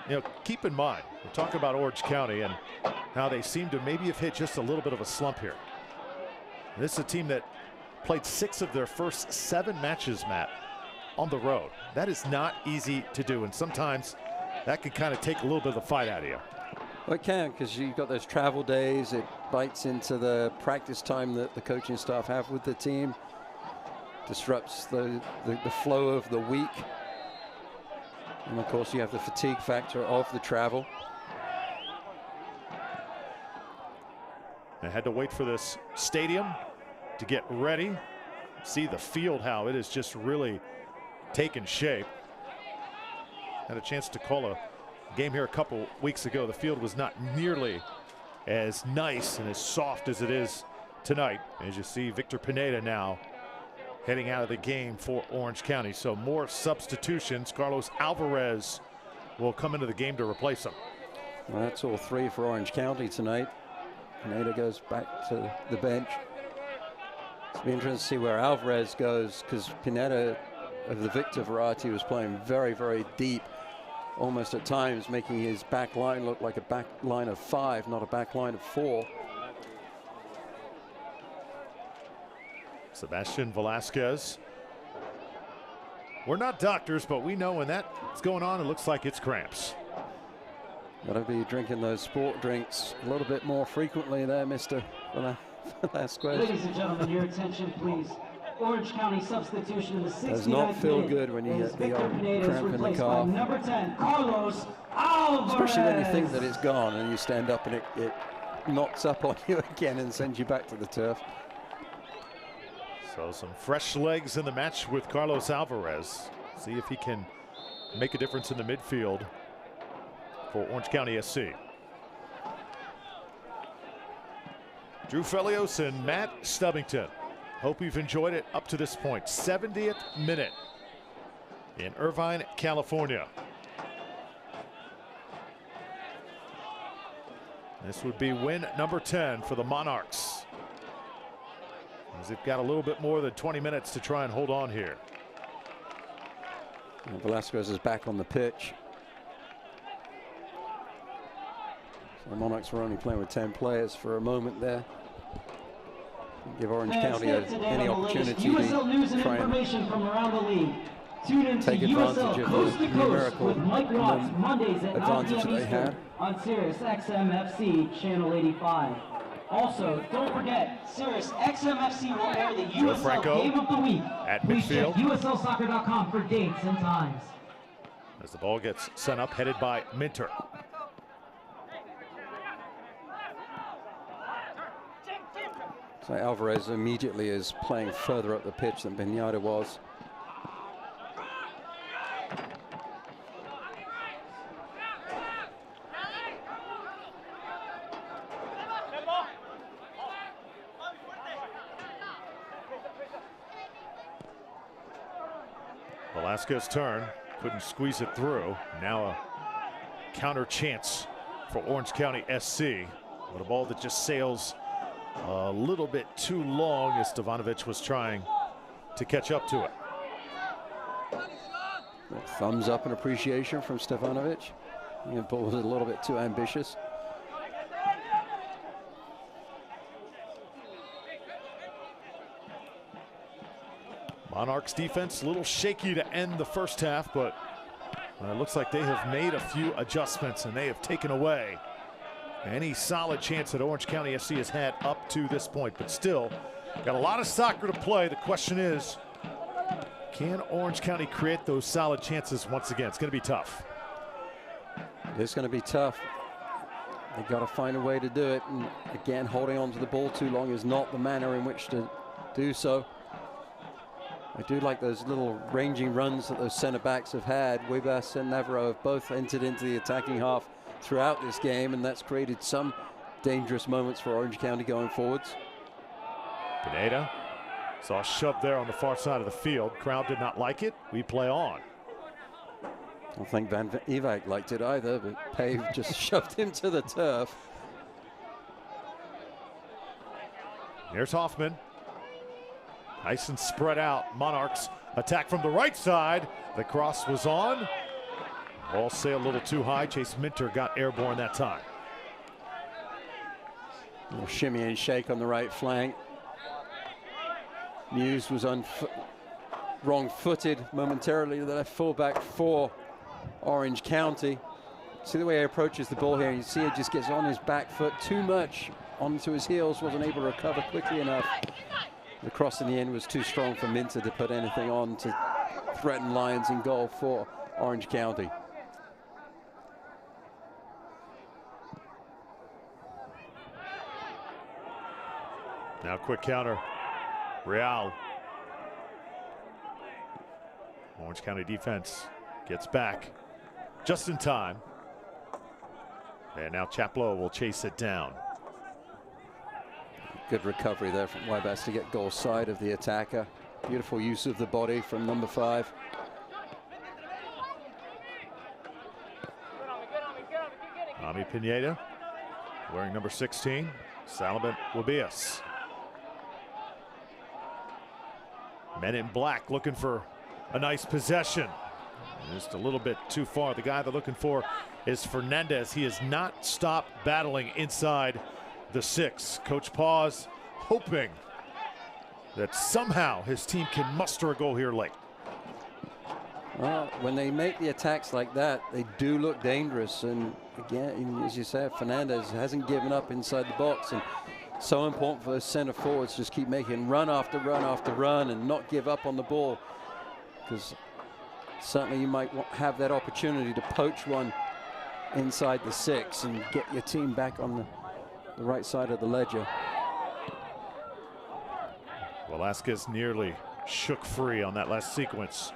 Speaker 5: You know, keep in mind, we're talking about Orange County and how they seem to maybe have hit just a little bit of a slump here. This is a team that played 6 of their first 7 matches, Matt, on the road. That is not easy to do, and sometimes that can kind of take a little bit of the fight out of you.
Speaker 2: Well, it can, because you've got those travel days. It bites into the practice time that the coaching staff have with the team. Disrupts the flow of the week. And of course you have the fatigue factor of the travel.
Speaker 5: I had to wait for this stadium to get ready. See the field, how it has just really taken shape. Had a chance to call a game here a couple weeks ago. The field was not nearly as nice and as soft as it is tonight. As you see, Victor Pineda now heading out of the game for Orange County. So more substitutions. Carlos Alvarez will come into the game to replace him.
Speaker 2: Well, that's all 3 for Orange County tonight. Pineda goes back to the bench. It'll be interesting to see where Alvarez goes, because Pineda of the Victor variety was playing very, very deep, almost at times making his back line look like a back line of 5, not a back line of 4.
Speaker 5: Sebastian Velasquez. We're not doctors, but we know when that's going on, it looks like it's cramps.
Speaker 2: Got to be drinking those sport drinks a little bit more frequently there, Mr. Velasquez.
Speaker 6: Ladies and gentlemen, your attention, please. Orange County substitution in the 69th
Speaker 2: Does not feel
Speaker 6: minute
Speaker 2: good when you get the old
Speaker 6: Pineda's
Speaker 2: cramp in the
Speaker 6: replaced
Speaker 2: calf.
Speaker 6: by number 10, Carlos Alvarez.
Speaker 2: Especially when you think that it's gone and you stand up and it knocks up on you again and sends you back to the turf.
Speaker 5: So some fresh legs in the match with Carlos Alvarez. See if he can make a difference in the midfield for Orange County SC. Drew Felios and Matt Stubbington. Hope you've enjoyed it up to this point. 70th minute in Irvine, California. This would be win number 10 for the Monarchs, as they've got a little bit more than 20 minutes to try and hold on here.
Speaker 2: And Velasquez is back on the pitch. So the Monarchs were only playing with 10 players for a moment there. Give Orange County any opportunity to try and
Speaker 6: from around the league. Tune in
Speaker 2: take
Speaker 6: to
Speaker 2: advantage
Speaker 6: USL
Speaker 2: of
Speaker 6: Coast
Speaker 2: the
Speaker 6: to Coast
Speaker 2: numerical
Speaker 6: with Mike Watts Mondays at 9
Speaker 2: advantage
Speaker 6: p.m.
Speaker 2: that they had.
Speaker 6: Eastern on Sirius XM-FC Channel 85. Also, don't forget, Sirius XM-FC will air the USL
Speaker 5: Franco
Speaker 6: Game of the Week.
Speaker 5: at
Speaker 6: Please check
Speaker 5: midfield.
Speaker 6: USLsoccer.com for dates and times.
Speaker 5: As the ball gets sent up, headed by Minter.
Speaker 2: So Alvarez immediately is playing further up the pitch than Pineda was.
Speaker 5: Velasquez's turn, couldn't squeeze it through. Now a counter chance for Orange County SC, but a ball that just sails a little bit too long as Stevanovic was trying to catch up to it.
Speaker 2: Thumbs up and appreciation from Stevanovic. The ball was a little bit too ambitious.
Speaker 5: Monarchs defense a little shaky to end the first half, but it looks like they have made a few adjustments and they have taken away any solid chance that Orange County FC has had up to this point. But still, got a lot of soccer to play. The question is, can Orange County create those solid chances once again? It's going to be tough.
Speaker 2: It's going to be tough. They've got to find a way to do it. And again, holding on to the ball too long is not the manner in which to do so. I do like those little ranging runs that those center backs have had. Webas and Navarro have both entered into the attacking half throughout this game, and that's created some dangerous moments for Orange County going forwards.
Speaker 5: Pineda saw a shove there on the far side of the field. Crowd did not like it. We play on.
Speaker 2: I don't think Van Ewijk liked it either, but Pave just shoved him to the turf.
Speaker 5: Here's Hoffman. Nice and spread out. Monarchs attack from the right side. The cross was on. Ball sailed a little too high. Chase Minter got airborne that time.
Speaker 2: A little shimmy and shake on the right flank. Muse was wrong-footed momentarily to the left fullback for Orange County. See the way he approaches the ball here. You see he just gets on his back foot too much onto his heels. Wasn't able to recover quickly enough. The cross in the end was too strong for Minter to put anything on to threaten Lions in goal for Orange County.
Speaker 5: Now quick counter. Real. Orange County defense gets back just in time. And now Chaplow will chase it down.
Speaker 2: Good recovery there from Webas to get goal side of the attacker. Beautiful use of the body from number 5.
Speaker 5: Ami Pineda wearing number 16. Salaman Wabias. Men in black looking for a nice possession. Just a little bit too far. The guy they're looking for is Fernandez. He has not stopped battling inside the 6. Coach Paws hoping that somehow his team can muster a goal here late.
Speaker 2: Well, when they make the attacks like that, they do look dangerous, and again, as you said, Fernandez hasn't given up inside the box, and so important for those center forwards. Just keep making run after run after run and not give up on the ball, because certainly you might have that opportunity to poach one inside the 6 and get your team back on the right side of the ledger.
Speaker 5: Velasquez nearly shook free on that last sequence.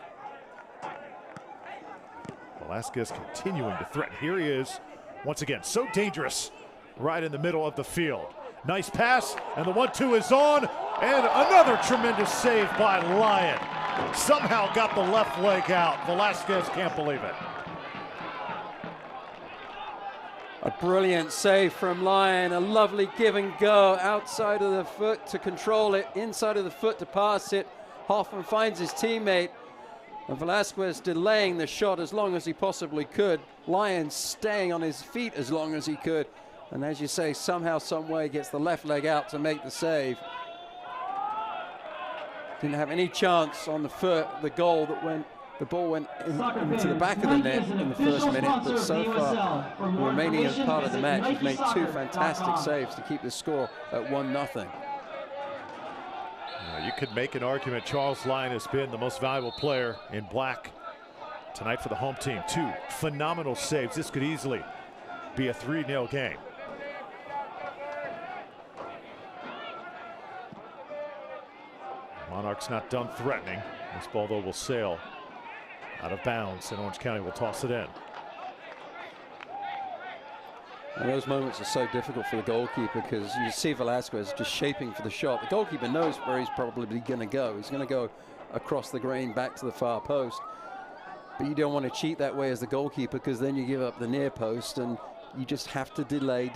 Speaker 5: Velasquez continuing to threaten. Here he is once again, so dangerous right in the middle of the field. Nice pass, and the 1-2 is on, and another tremendous save by Lyon. Somehow got the left leg out. Velasquez can't believe it.
Speaker 2: A brilliant save from Lyon, a lovely give and go outside of the foot to control it, inside of the foot to pass it. Hoffman finds his teammate, and Velasquez delaying the shot as long as he possibly could. Lyon staying on his feet as long as he could, and as you say, somehow, some way gets the left leg out to make the save. Didn't have any chance on the goal that went. The ball went into the back of the net in the first minute, but so far, the remaining part of the match, has made 2 fantastic saves to keep the score at 1-0.
Speaker 5: You could make an argument Charles Lyon has been the most valuable player in black tonight for the home team. 2 phenomenal saves. This could easily be a 3-0 game. Monarchs not done threatening. This ball, though, will sail out of bounds, and Orange County will toss it in.
Speaker 2: And those moments are so difficult for the goalkeeper, because you see Velasquez just shaping for the shot. The goalkeeper knows where he's probably going to go. He's going to go across the green back to the far post. But you don't want to cheat that way as the goalkeeper, because then you give up the near post, and you just have to delay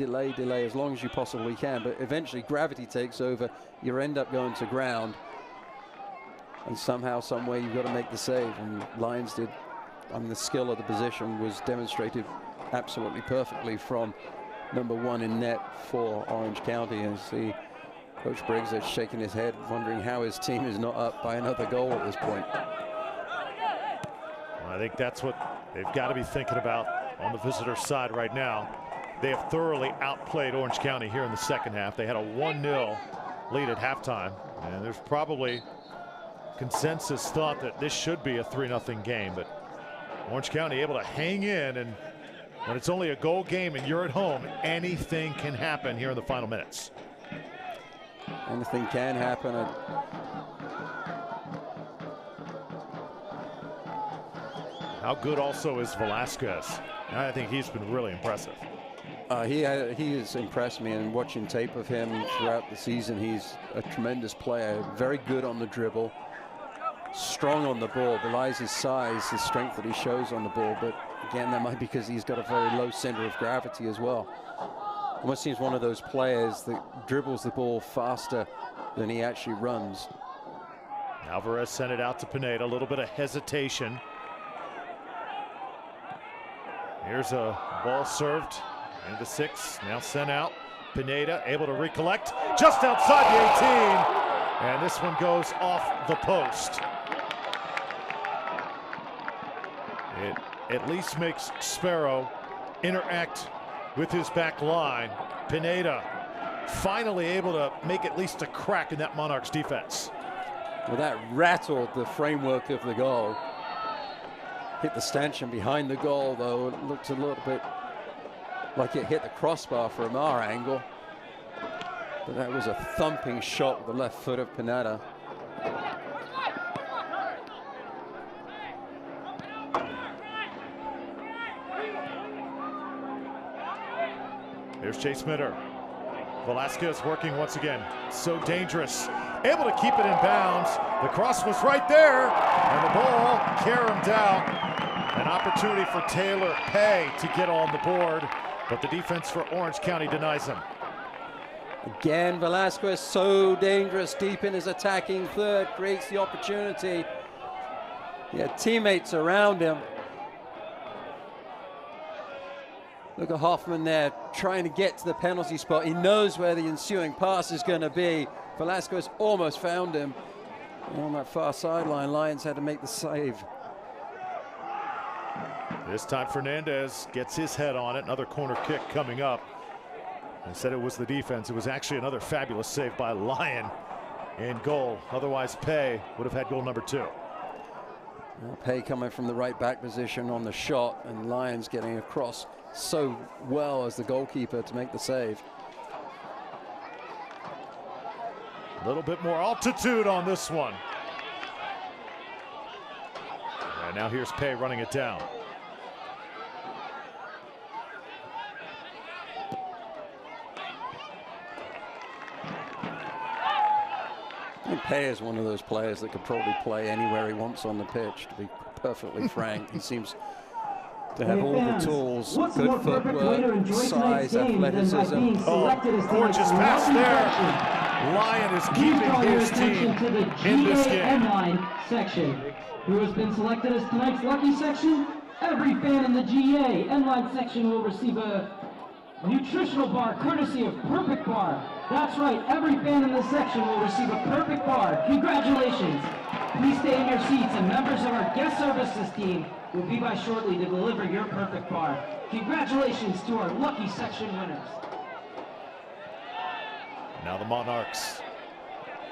Speaker 2: as long as you possibly can. But eventually gravity takes over. You end up going to ground. And somehow, some way, you've got to make the save. And Lyons did. I mean, the skill of the position was demonstrated absolutely perfectly from number 1 in net for Orange County. And see Coach Briggs is shaking his head, wondering how his team is not up by another goal at this point.
Speaker 5: Well, I think that's what they've got to be thinking about on the visitor side right now. They have thoroughly outplayed Orange County here in the second half. They had a 1-0 lead at halftime, and there's probably consensus thought that this should be a 3-0 game, but Orange County able to hang in, and when it's only a goal game and you're at home, anything can happen here in the final minutes.
Speaker 2: Anything can happen.
Speaker 5: How good also is Velasquez? I think he's been really impressive.
Speaker 2: He has impressed me, and watching tape of him throughout the season, he's a tremendous player, very good on the dribble, strong on the ball, belies his size, the strength that he shows on the ball, but again, that might be because he's got a very low center of gravity as well. Almost seems one of those players that dribbles the ball faster than he actually runs.
Speaker 5: Alvarez sent it out to Pineda, a little bit of hesitation. Here's a ball served into 6, now sent out. Pineda able to recollect just outside the 18, and this one goes off the post. It at least makes Sparrow interact with his back line. Pineda finally able to make at least a crack in that Monarchs defense.
Speaker 2: Well, that rattled the framework of the goal. Hit the stanchion behind the goal, though. It looked a little bit like it hit the crossbar from our angle. But that was a thumping shot with the left foot of Pineda.
Speaker 5: Here's Chase Mitter. Velasquez working once again. So dangerous. Able to keep it in bounds. The cross was right there, and the ball caromed out. An opportunity for Taylor Pay to get on the board, but the defense for Orange County denies him.
Speaker 2: Again, Velasquez so dangerous deep in his attacking third, creates the opportunity. He had teammates around him. Look at Hoffman there trying to get to the penalty spot. He knows where the ensuing pass is going to be. Velasquez almost found him. And on that far sideline, Lyons had to make the save.
Speaker 5: This time Fernandez gets his head on it. Another corner kick coming up. I said it was the defense. It was actually another fabulous save by Lyon in goal. Otherwise, Pei would have had goal number 2.
Speaker 2: Well, Pei coming from the right back position on the shot, and Lyons getting across so well as the goalkeeper to make the save.
Speaker 5: A little bit more altitude on this one. And now here's Pei running it down.
Speaker 2: And Pei is one of those players that could probably play anywhere he wants on the pitch, to be perfectly frank. He seems to have all the tools, good footwork, size, athleticism.
Speaker 5: Oh, gorgeous pass there. Lyon is keeping his team in this game.
Speaker 6: N-line section. Who has been selected as tonight's lucky section? Every fan in the GA N-line section will receive a nutritional bar courtesy of Perfect Bar. That's right, every fan in this section will receive a Perfect Bar. Congratulations. Please stay in your seats, and members of our guest services team will be by shortly to deliver your Perfect Bar. Congratulations to our lucky section winners.
Speaker 5: Now the Monarchs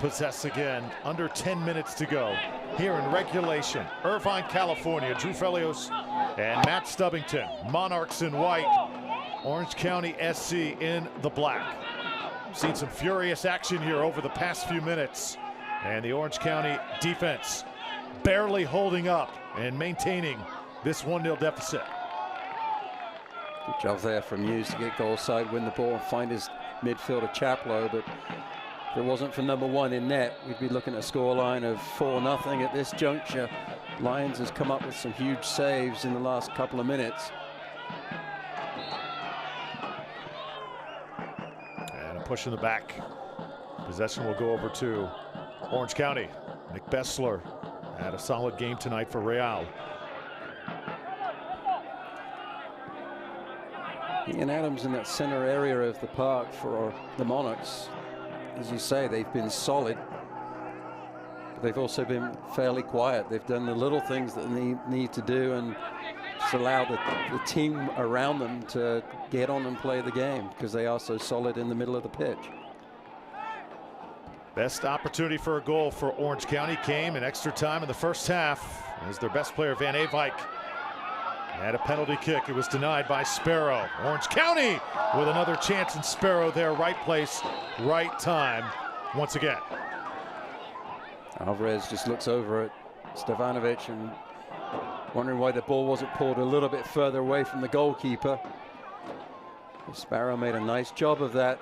Speaker 5: possess again. Under 10 minutes to go here in regulation. Irvine, California. Drew Felios and Matt Stubbington. Monarchs in white. Orange County SC in the black. Seen some furious action here over the past few minutes. And the Orange County defense barely holding up and maintaining this 1-0 deficit.
Speaker 2: Good job there from Hughes to get goal side, win the ball, and find his midfielder Chaplow. But if it wasn't for number 1 in net, we'd be looking at a scoreline of 4-0 at this juncture. Lyons has come up with some huge saves in the last couple of minutes.
Speaker 5: And a push in the back. Possession will go over to Orange County. Nick Bessler had a solid game tonight for Real.
Speaker 2: Ian Adams in that center area of the park for the Monarchs. As you say, they've been solid. But they've also been fairly quiet. They've done the little things that they need to do and just allow the team around them to get on and play the game, because they are so solid in the middle of the pitch.
Speaker 5: Best opportunity for a goal for Orange County came in extra time in the first half as their best player Van Avijk had a penalty kick. It was denied by Sparrow. Orange County with another chance, in Sparrow there, right place, right time once again.
Speaker 2: Alvarez just looks over at Stevanovic and wondering why the ball wasn't pulled a little bit further away from the goalkeeper. Sparrow made a nice job of that.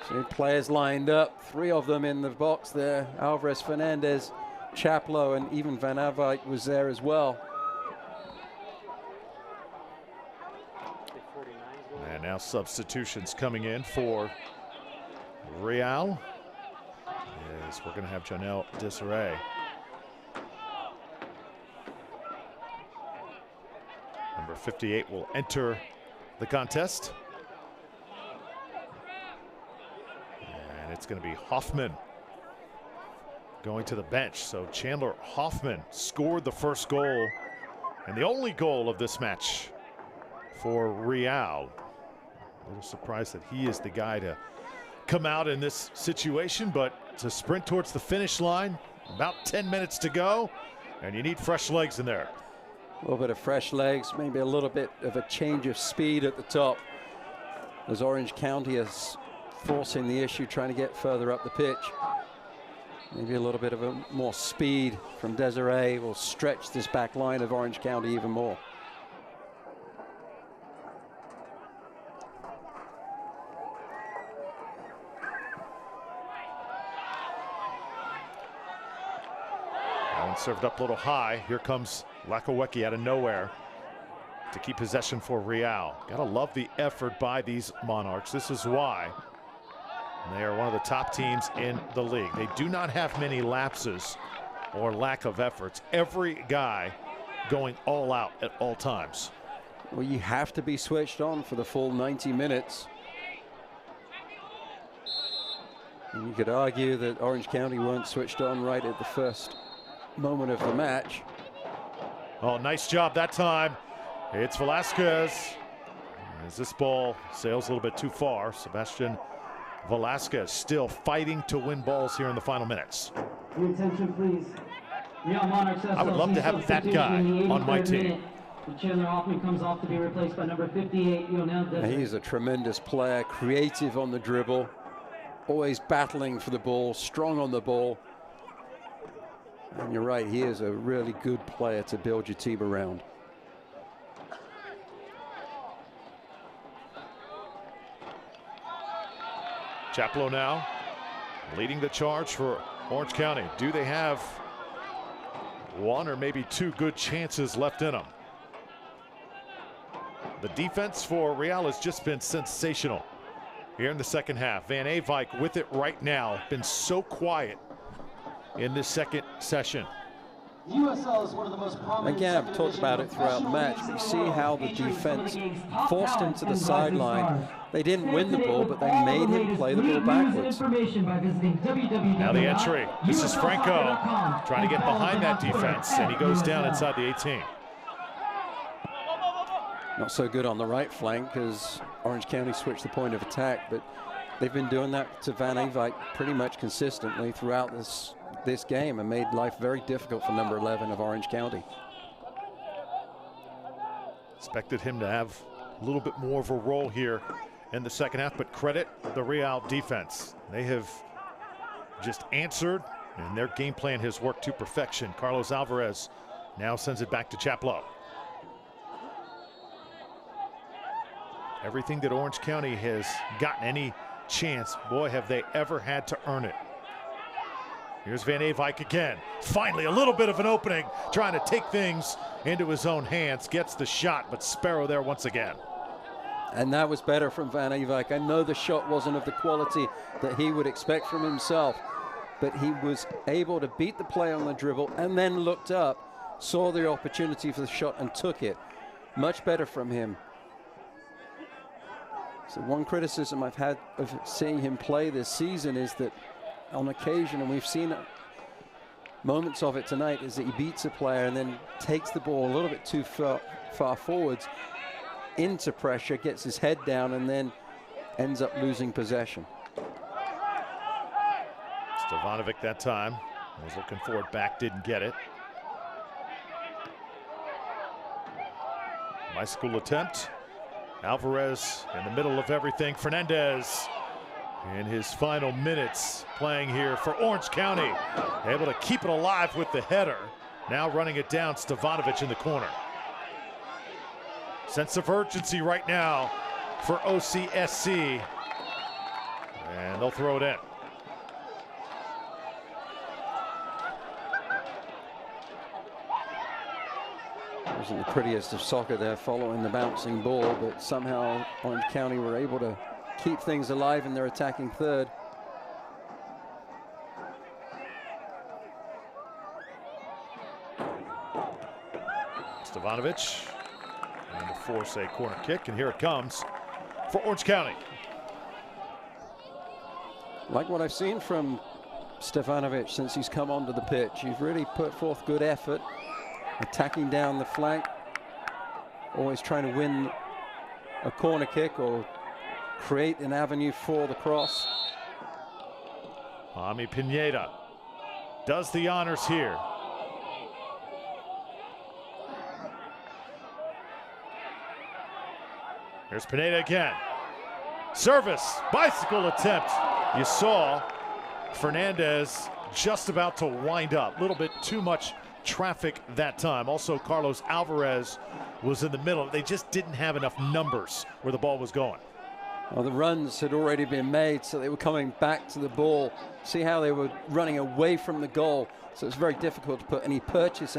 Speaker 2: So players lined up, 3 of them in the box there. Alvarez, Fernandez, Chaplow, and even Van Avijk was there as well.
Speaker 5: And now substitutions coming in for Real. Yes, we're going to have Janelle Desiree. Number 58 will enter the contest. And it's going to be Hoffman going to the bench. So Chandler Hoffman scored the first goal and the only goal of this match for Real. A little surprised that he is the guy to come out in this situation, but to sprint towards the finish line, about 10 minutes to go, and you need fresh legs in there.
Speaker 2: A little bit of fresh legs, maybe a little bit of a change of speed at the top, as Orange County is forcing the issue, trying to get further up the pitch. Maybe a little bit of a more speed from Desiree will stretch this back line of Orange County even more.
Speaker 5: Served up a little high. Here comes Lakowecki out of nowhere to keep possession for Real. Gotta love the effort by these Monarchs. This is why they are one of the top teams in the league. They do not have many lapses or lack of efforts. Every guy going all out at all times.
Speaker 2: Well, you have to be switched on for the full 90 minutes. And you could argue that Orange County weren't switched on right at the first moment of the match.
Speaker 5: Oh, nice job that time It's Velasquez. As this ball sails a little bit too far, Sebastian Velasquez still fighting to win balls here in the final minutes.
Speaker 6: Your attention, please. Real Monarchs SLC
Speaker 5: I would love to have that guy on my team.
Speaker 6: Chandler Hoffman comes off to be replaced by number 58, Lionel Desert.
Speaker 2: He's a tremendous player, creative on the dribble, always battling for the ball, strong on the ball. And you're right, he is a really good player to build your team around.
Speaker 5: Chaplow now leading the charge for Orange County. Do they have one or maybe two good chances left in them? The defense for Real has just been sensational here in the second half. Van Avijk with it right now. Been so quiet in this second session.
Speaker 6: USL is one of the most prominent.
Speaker 2: Again, I've talked about it throughout the match. You see how the defense forced him to the sideline. They didn't win the ball, but they made him play the ball backwards.
Speaker 5: Now the entry. This is Franco trying to get behind that defense, and he goes down inside the 18.
Speaker 2: Not so good on the right flank as Orange County switched the point of attack, but they've been doing that to Van Avijk pretty much consistently throughout this game and made life very difficult for number 11 of Orange County.
Speaker 5: Expected him to have a little bit more of a role here in the second half, but credit the Real defense. They have just answered, and their game plan has worked to perfection. Carlos Alvarez now sends it back to Chaplow. Everything that Orange County has gotten any chance, boy, have they ever had to earn it. Here's Van Avijk again. Finally, a little bit of an opening, trying to take things into his own hands. Gets the shot, but Sparrow there once again.
Speaker 2: And that was better from Van Avijk. I know the shot wasn't of the quality that he would expect from himself, but he was able to beat the play on the dribble and then looked up, saw the opportunity for the shot and took it. Much better from him. So one criticism I've had of seeing him play this season is that on occasion, and we've seen moments of it tonight, is that he beats a player and then takes the ball a little bit too far forwards into pressure, gets his head down, and then ends up losing possession.
Speaker 5: Stevanovic that time was looking for it back, didn't get it. Bicycle attempt. Alvarez in the middle of everything. Fernandez in his final minutes playing here for Orange County. Able to keep it alive with the header. Now running it down, Stevanovic in the corner. Sense of urgency right now for OCSC. And they'll throw it in.
Speaker 2: Wasn't the prettiest of soccer there following the bouncing ball, but somehow Orange County were able to keep things alive in their attacking third.
Speaker 5: Stevanovic and to force a corner kick, and here it comes for Orange County.
Speaker 2: Like what I've seen from Stevanovic since he's come onto the pitch, he's really put forth good effort, attacking down the flank, always trying to win a corner kick or create an avenue for the cross.
Speaker 5: Ami Pineda does the honors here. Here's Pineda again. Service, bicycle attempt. You saw Fernandez just about to wind up. A little bit too much traffic that time. Also, Carlos Alvarez was in the middle. They just didn't have enough numbers where the ball was going.
Speaker 2: Well, the runs had already been made, so they were coming back to the ball. See how they were running away from the goal. So it's very difficult to put any purpose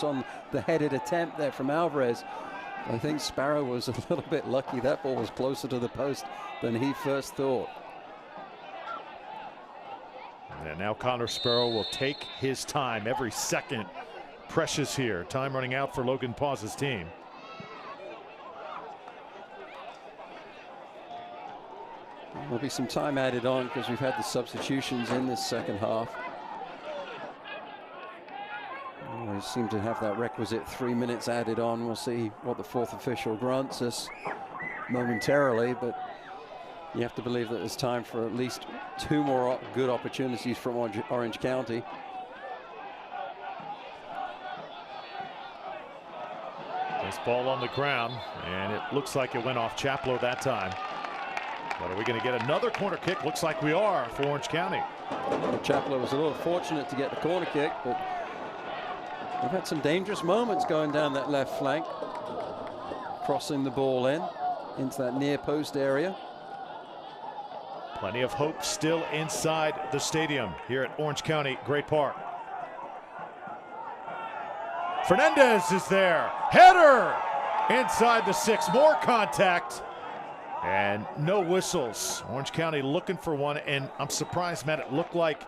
Speaker 2: on the headed attempt there from Alvarez. I think Sparrow was a little bit lucky. That ball was closer to the post than he first thought.
Speaker 5: And now Connor Sparrow will take his time. Every second precious here. Time running out for Logan Paus's team.
Speaker 2: There'll be some time added on because we've had the substitutions in this second half. They seem to have that requisite 3 minutes added on. We'll see what the fourth official grants us momentarily, but you have to believe that there's time for at least 2 more good opportunities from Orange County.
Speaker 5: This ball on the ground, and it looks like it went off Chaplow that time. But are we going to get another corner kick? Looks like we are for Orange County.
Speaker 2: Well, Chaplow was a little fortunate to get the corner kick, but we've had some dangerous moments going down that left flank, crossing the ball into that near post area.
Speaker 5: Plenty of hope still inside the stadium here at Orange County Great Park. Fernandez is there. Header inside the 6. More contact and no whistles. Orange County looking for one, and I'm surprised, Matt. It looked like,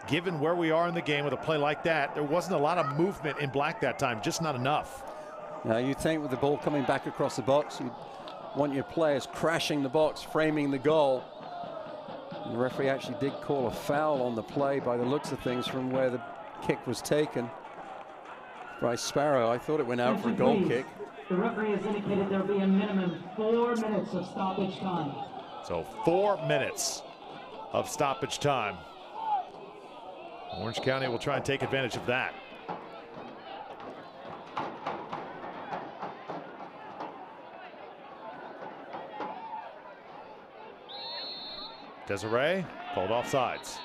Speaker 5: given where we are in the game with a play like that, there wasn't a lot of movement in black that time, just not enough.
Speaker 2: Now you think with the ball coming back across the box, you want your players crashing the box, framing the goal. And the referee actually did call a foul on the play by the looks of things from where the kick was taken. Bryce Sparrow, I thought it went out for a goal kick.
Speaker 6: The referee has indicated there'll be a minimum 4 minutes of stoppage time.
Speaker 5: So 4 minutes of stoppage time. Orange County will try and take advantage of that. Desiree called offsides.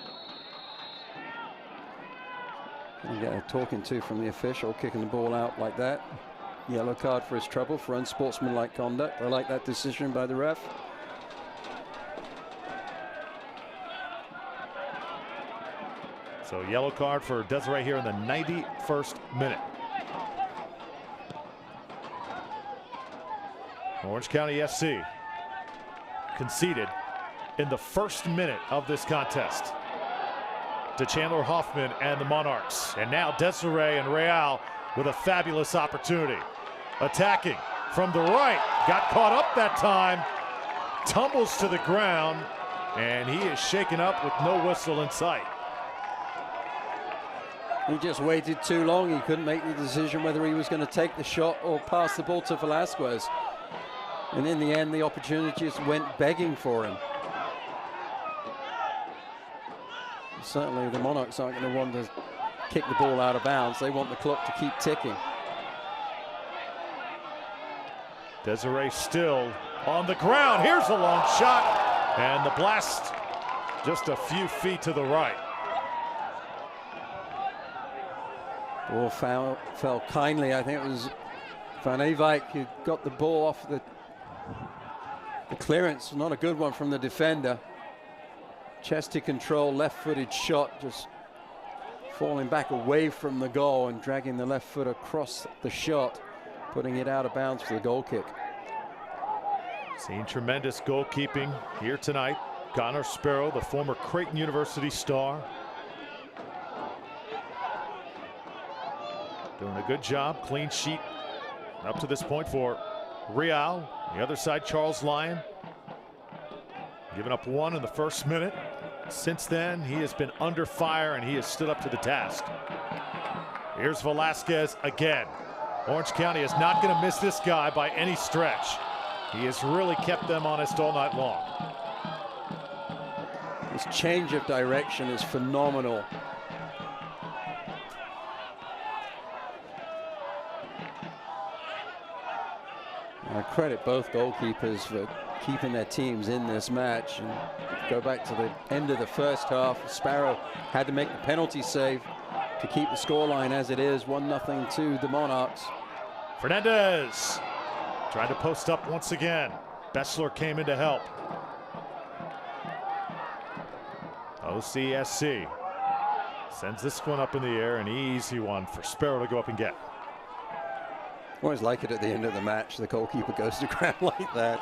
Speaker 2: You get a talking to from the official, kicking the ball out like that. Yellow card for his trouble, for unsportsmanlike conduct. I like that decision by the ref.
Speaker 5: So yellow card for Desiree here in the 91st minute. Orange County SC conceded in the first minute of this contest to Chandler Hoffman and the Monarchs. And now Desiree and Real with a fabulous opportunity. Attacking from the right, got caught up that time, tumbles to the ground, and he is shaken up with no whistle in sight.
Speaker 2: He just waited too long. He couldn't make the decision whether he was going to take the shot or pass the ball to Velasquez. And in the end, the opportunities went begging for him. Certainly the Monarchs aren't going to want to kick the ball out of bounds. They want the clock to keep ticking.
Speaker 5: Desiree still on the ground. Here's a long shot, and the blast just a few feet to the right.
Speaker 2: Ball fell kindly. I think it was Van Ewijk who got the ball off the clearance. Not a good one from the defender. Chest to control, left-footed shot, just falling back away from the goal and dragging the left foot across the shot, putting it out of bounds for the goal kick.
Speaker 5: Seen tremendous goalkeeping here tonight. Connor Sparrow, the former Creighton University star, doing a good job. Clean sheet up to this point for Real. The other side, Charles Lyon, giving up 1 in the first minute. Since then, he has been under fire, and he has stood up to the task. Here's Velasquez again. Orange County is not going to miss this guy by any stretch. He has really kept them honest all night long.
Speaker 2: His change of direction is phenomenal. I credit both goalkeepers for keeping their teams in this match. And go back to the end of the first half. Sparrow had to make the penalty save to keep the scoreline as it is, 1-0 to the Monarchs.
Speaker 5: Fernandez trying to post up once again. Bessler came in to help. OCSC sends this one up in the air, an easy one for Sparrow to go up and get.
Speaker 2: Always like it at the end of the match. The goalkeeper goes to ground like that,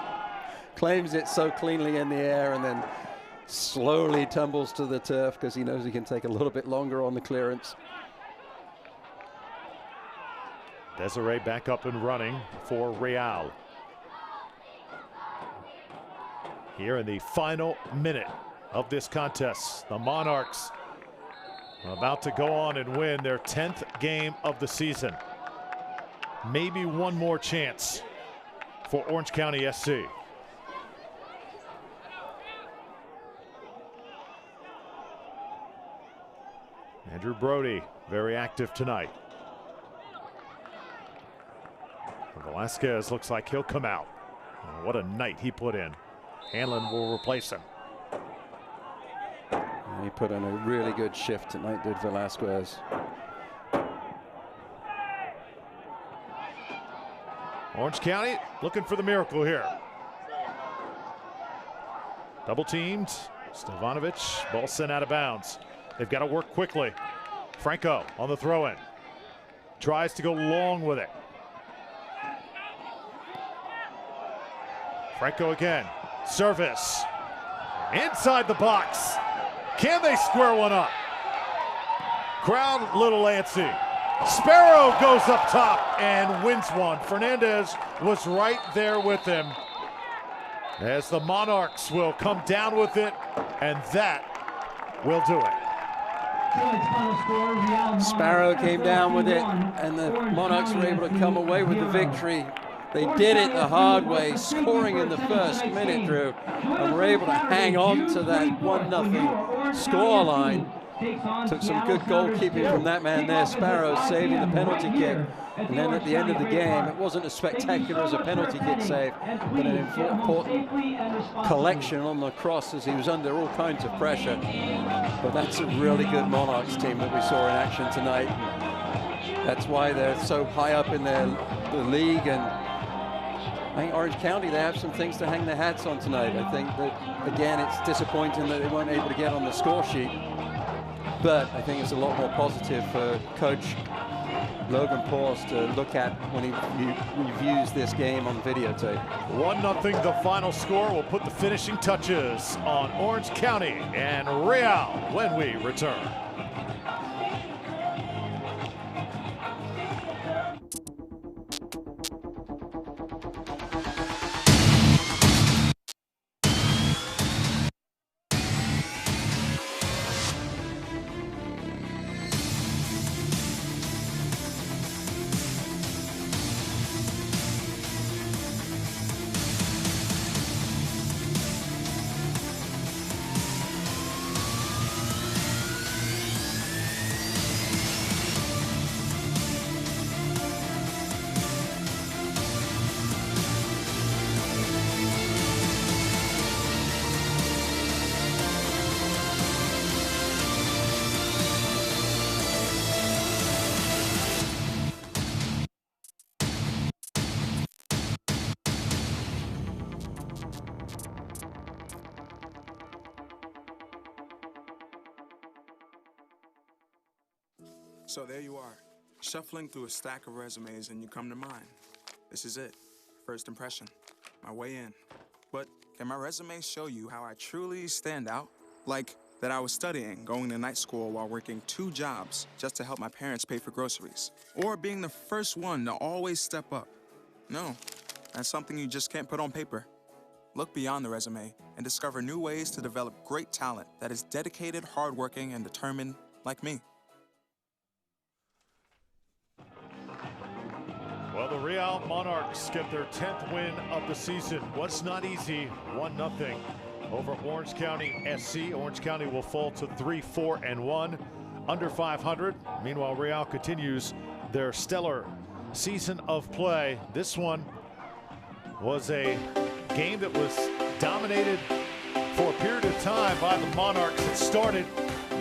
Speaker 2: claims it so cleanly in the air, and then slowly tumbles to the turf because he knows he can take a little bit longer on the clearance.
Speaker 5: Desiree back up and running for Real. Here in the final minute of this contest, the Monarchs About to go on and win their 10th game of the season. Maybe one more chance for Orange County SC. Andrew Brody, very active tonight. Velasquez looks like he'll come out. Oh, what a night he put in. Hanlon will replace him.
Speaker 2: He put in a really good shift tonight, did Velasquez.
Speaker 5: Orange County looking for the miracle here. Double teamed. Stevanovic, ball sent out of bounds. They've got to work quickly. Franco on the throw-in. Tries to go long with it. Franco again. Service. Inside the box. Can they square one up? Crowd a little antsy. Sparrow goes up top and wins one. Fernandez was right there with him as the Monarchs will come down with it, and that will do it.
Speaker 2: Sparrow came down with it, and the Monarchs were able to come away with the victory. They did it the hard way, scoring in the first minute, Drew, and were able to hang on to that 1-0 score line. Took some good goalkeeping from that man there, Sparrow, saving the penalty kick. And then at the end of the game, it wasn't as spectacular as a penalty kick save, but an important collection on the cross as he was under all kinds of pressure. But that's a really good Monarchs team that we saw in action tonight. That's why they're so high up in the league. And I think Orange County, they have some things to hang their hats on tonight. I think that, again, it's disappointing that they weren't able to get on the score sheet. But I think it's a lot more positive for Coach Logan Paws to look at when he reviews this game on videotape.
Speaker 5: 1-0 the final score. Will put the finishing touches on Orange County and Real when we return.
Speaker 10: So there you are, shuffling through a stack of resumes and you come to mine. This is it, first impression, my way in. But can my resume show you how I truly stand out? Like that I was studying, going to night school while working 2 jobs just to help my parents pay for groceries. Or being the first one to always step up. No, that's something you just can't put on paper. Look beyond the resume and discover new ways to develop great talent that is dedicated, hardworking, and determined like me.
Speaker 5: Well, the Real Monarchs get their 10th win of the season. Was not easy, 1-0 over Orange County SC. Orange County will fall to 3-4-1, under 500. Meanwhile, Real continues their stellar season of play. This one was a game that was dominated for a period of time by the Monarchs. It started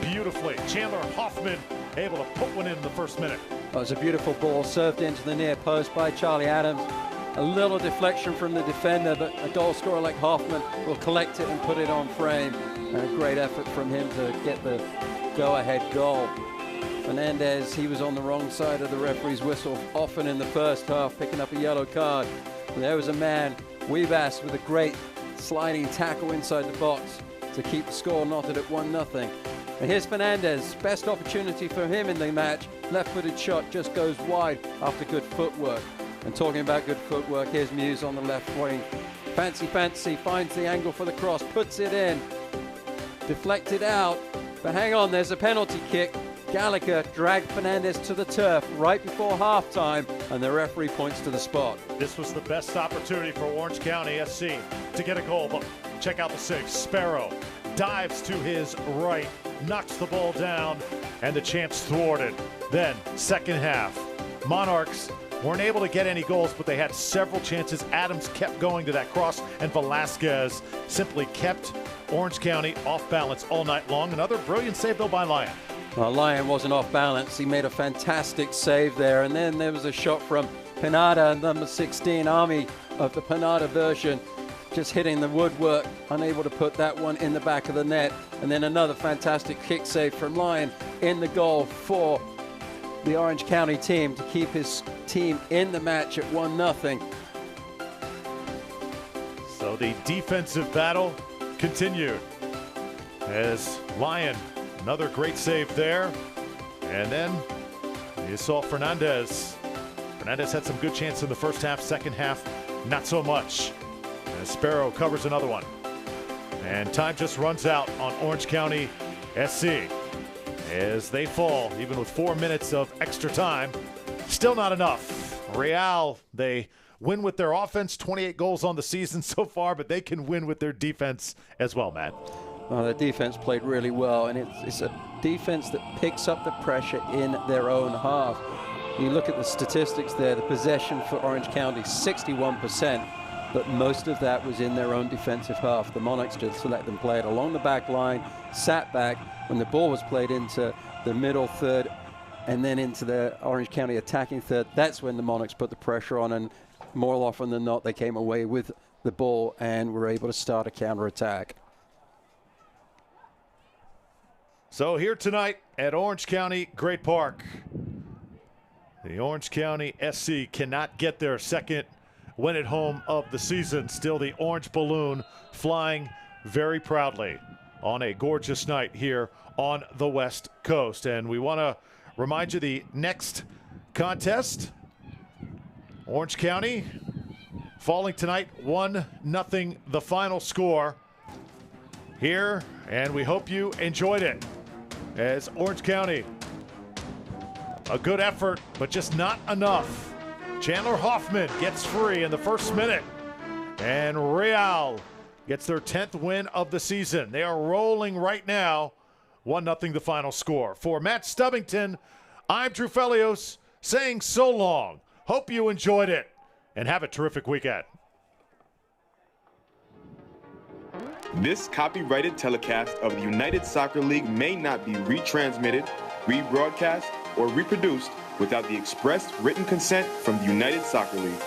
Speaker 5: beautifully. Chandler Hoffman able to put one in the first minute.
Speaker 2: It was a beautiful ball served into the near post by Charlie Adams. A little deflection from the defender, but a goal scorer like Hoffman will collect it and put it on frame. And a great effort from him to get the go-ahead goal. Fernandez, he was on the wrong side of the referee's whistle often in the first half, picking up a yellow card. And there was a man, Webass, with a great sliding tackle inside the box to keep the score knotted at 1-0. And here's Fernandez, best opportunity for him in the match. Left-footed shot just goes wide after good footwork. And talking about good footwork, here's Muse on the left wing. Fancy finds the angle for the cross, puts it in. Deflected out, but hang on, there's a penalty kick. Gallagher dragged Fernandez to the turf right before halftime, and the referee points to the spot.
Speaker 5: This was the best opportunity for Orange County SC to get a goal, but check out the save. Sparrow dives to his right, knocks the ball down, and the chance thwarted. Then, second half, Monarchs weren't able to get any goals, but they had several chances. Adams kept going to that cross, and Velasquez simply kept Orange County off balance all night long. Another brilliant save, though, by Lyon.
Speaker 2: Well, Lyon wasn't off balance. He made a fantastic save there. And then there was a shot from Pinada, number 16, Army of the Pinada version, just hitting the woodwork, unable to put that one in the back of the net. And then another fantastic kick save from Lyon in the goal for the Orange County team to keep his team in the match at 1-0.
Speaker 5: So the defensive battle continued as Lyon, another great save there. And then you saw Fernandez. Fernandez had some good chances in the first half, second half, not so much. As Sparrow covers another one. And time just runs out on Orange County SC as they fall, even with 4 minutes of extra time. Still not enough. Real, they win with their offense, 28 goals on the season so far, but they can win with their defense as well, Matt.
Speaker 2: Well, the defense played really well, and it's a defense that picks up the pressure in their own half. You look at the statistics there, the possession for Orange County, 61%, but most of that was in their own defensive half. The Monarchs just let them play it along the back line, sat back. When the ball was played into the middle third and then into the Orange County attacking third, that's when the Monarchs put the pressure on, and more often than not, they came away with the ball and were able to start a counterattack.
Speaker 5: So here tonight at Orange County Great Park, the Orange County SC cannot get their second win at home of the season. Still the orange balloon flying very proudly on a gorgeous night here on the West Coast. And we want to remind you the next contest, Orange County falling tonight 1-0, the final score here, and we hope you enjoyed it as Orange County, a good effort but just not enough. Chandler Hoffman gets free in the first minute, and Real gets their 10th win of the season. They are rolling right now, 1-0 the final score. For Matt Stubbington, I'm Drew Felios saying so long. Hope you enjoyed it, and have a terrific weekend.
Speaker 12: This copyrighted telecast of the United Soccer League may not be retransmitted, rebroadcast, or reproduced without the express written consent from the United Soccer League.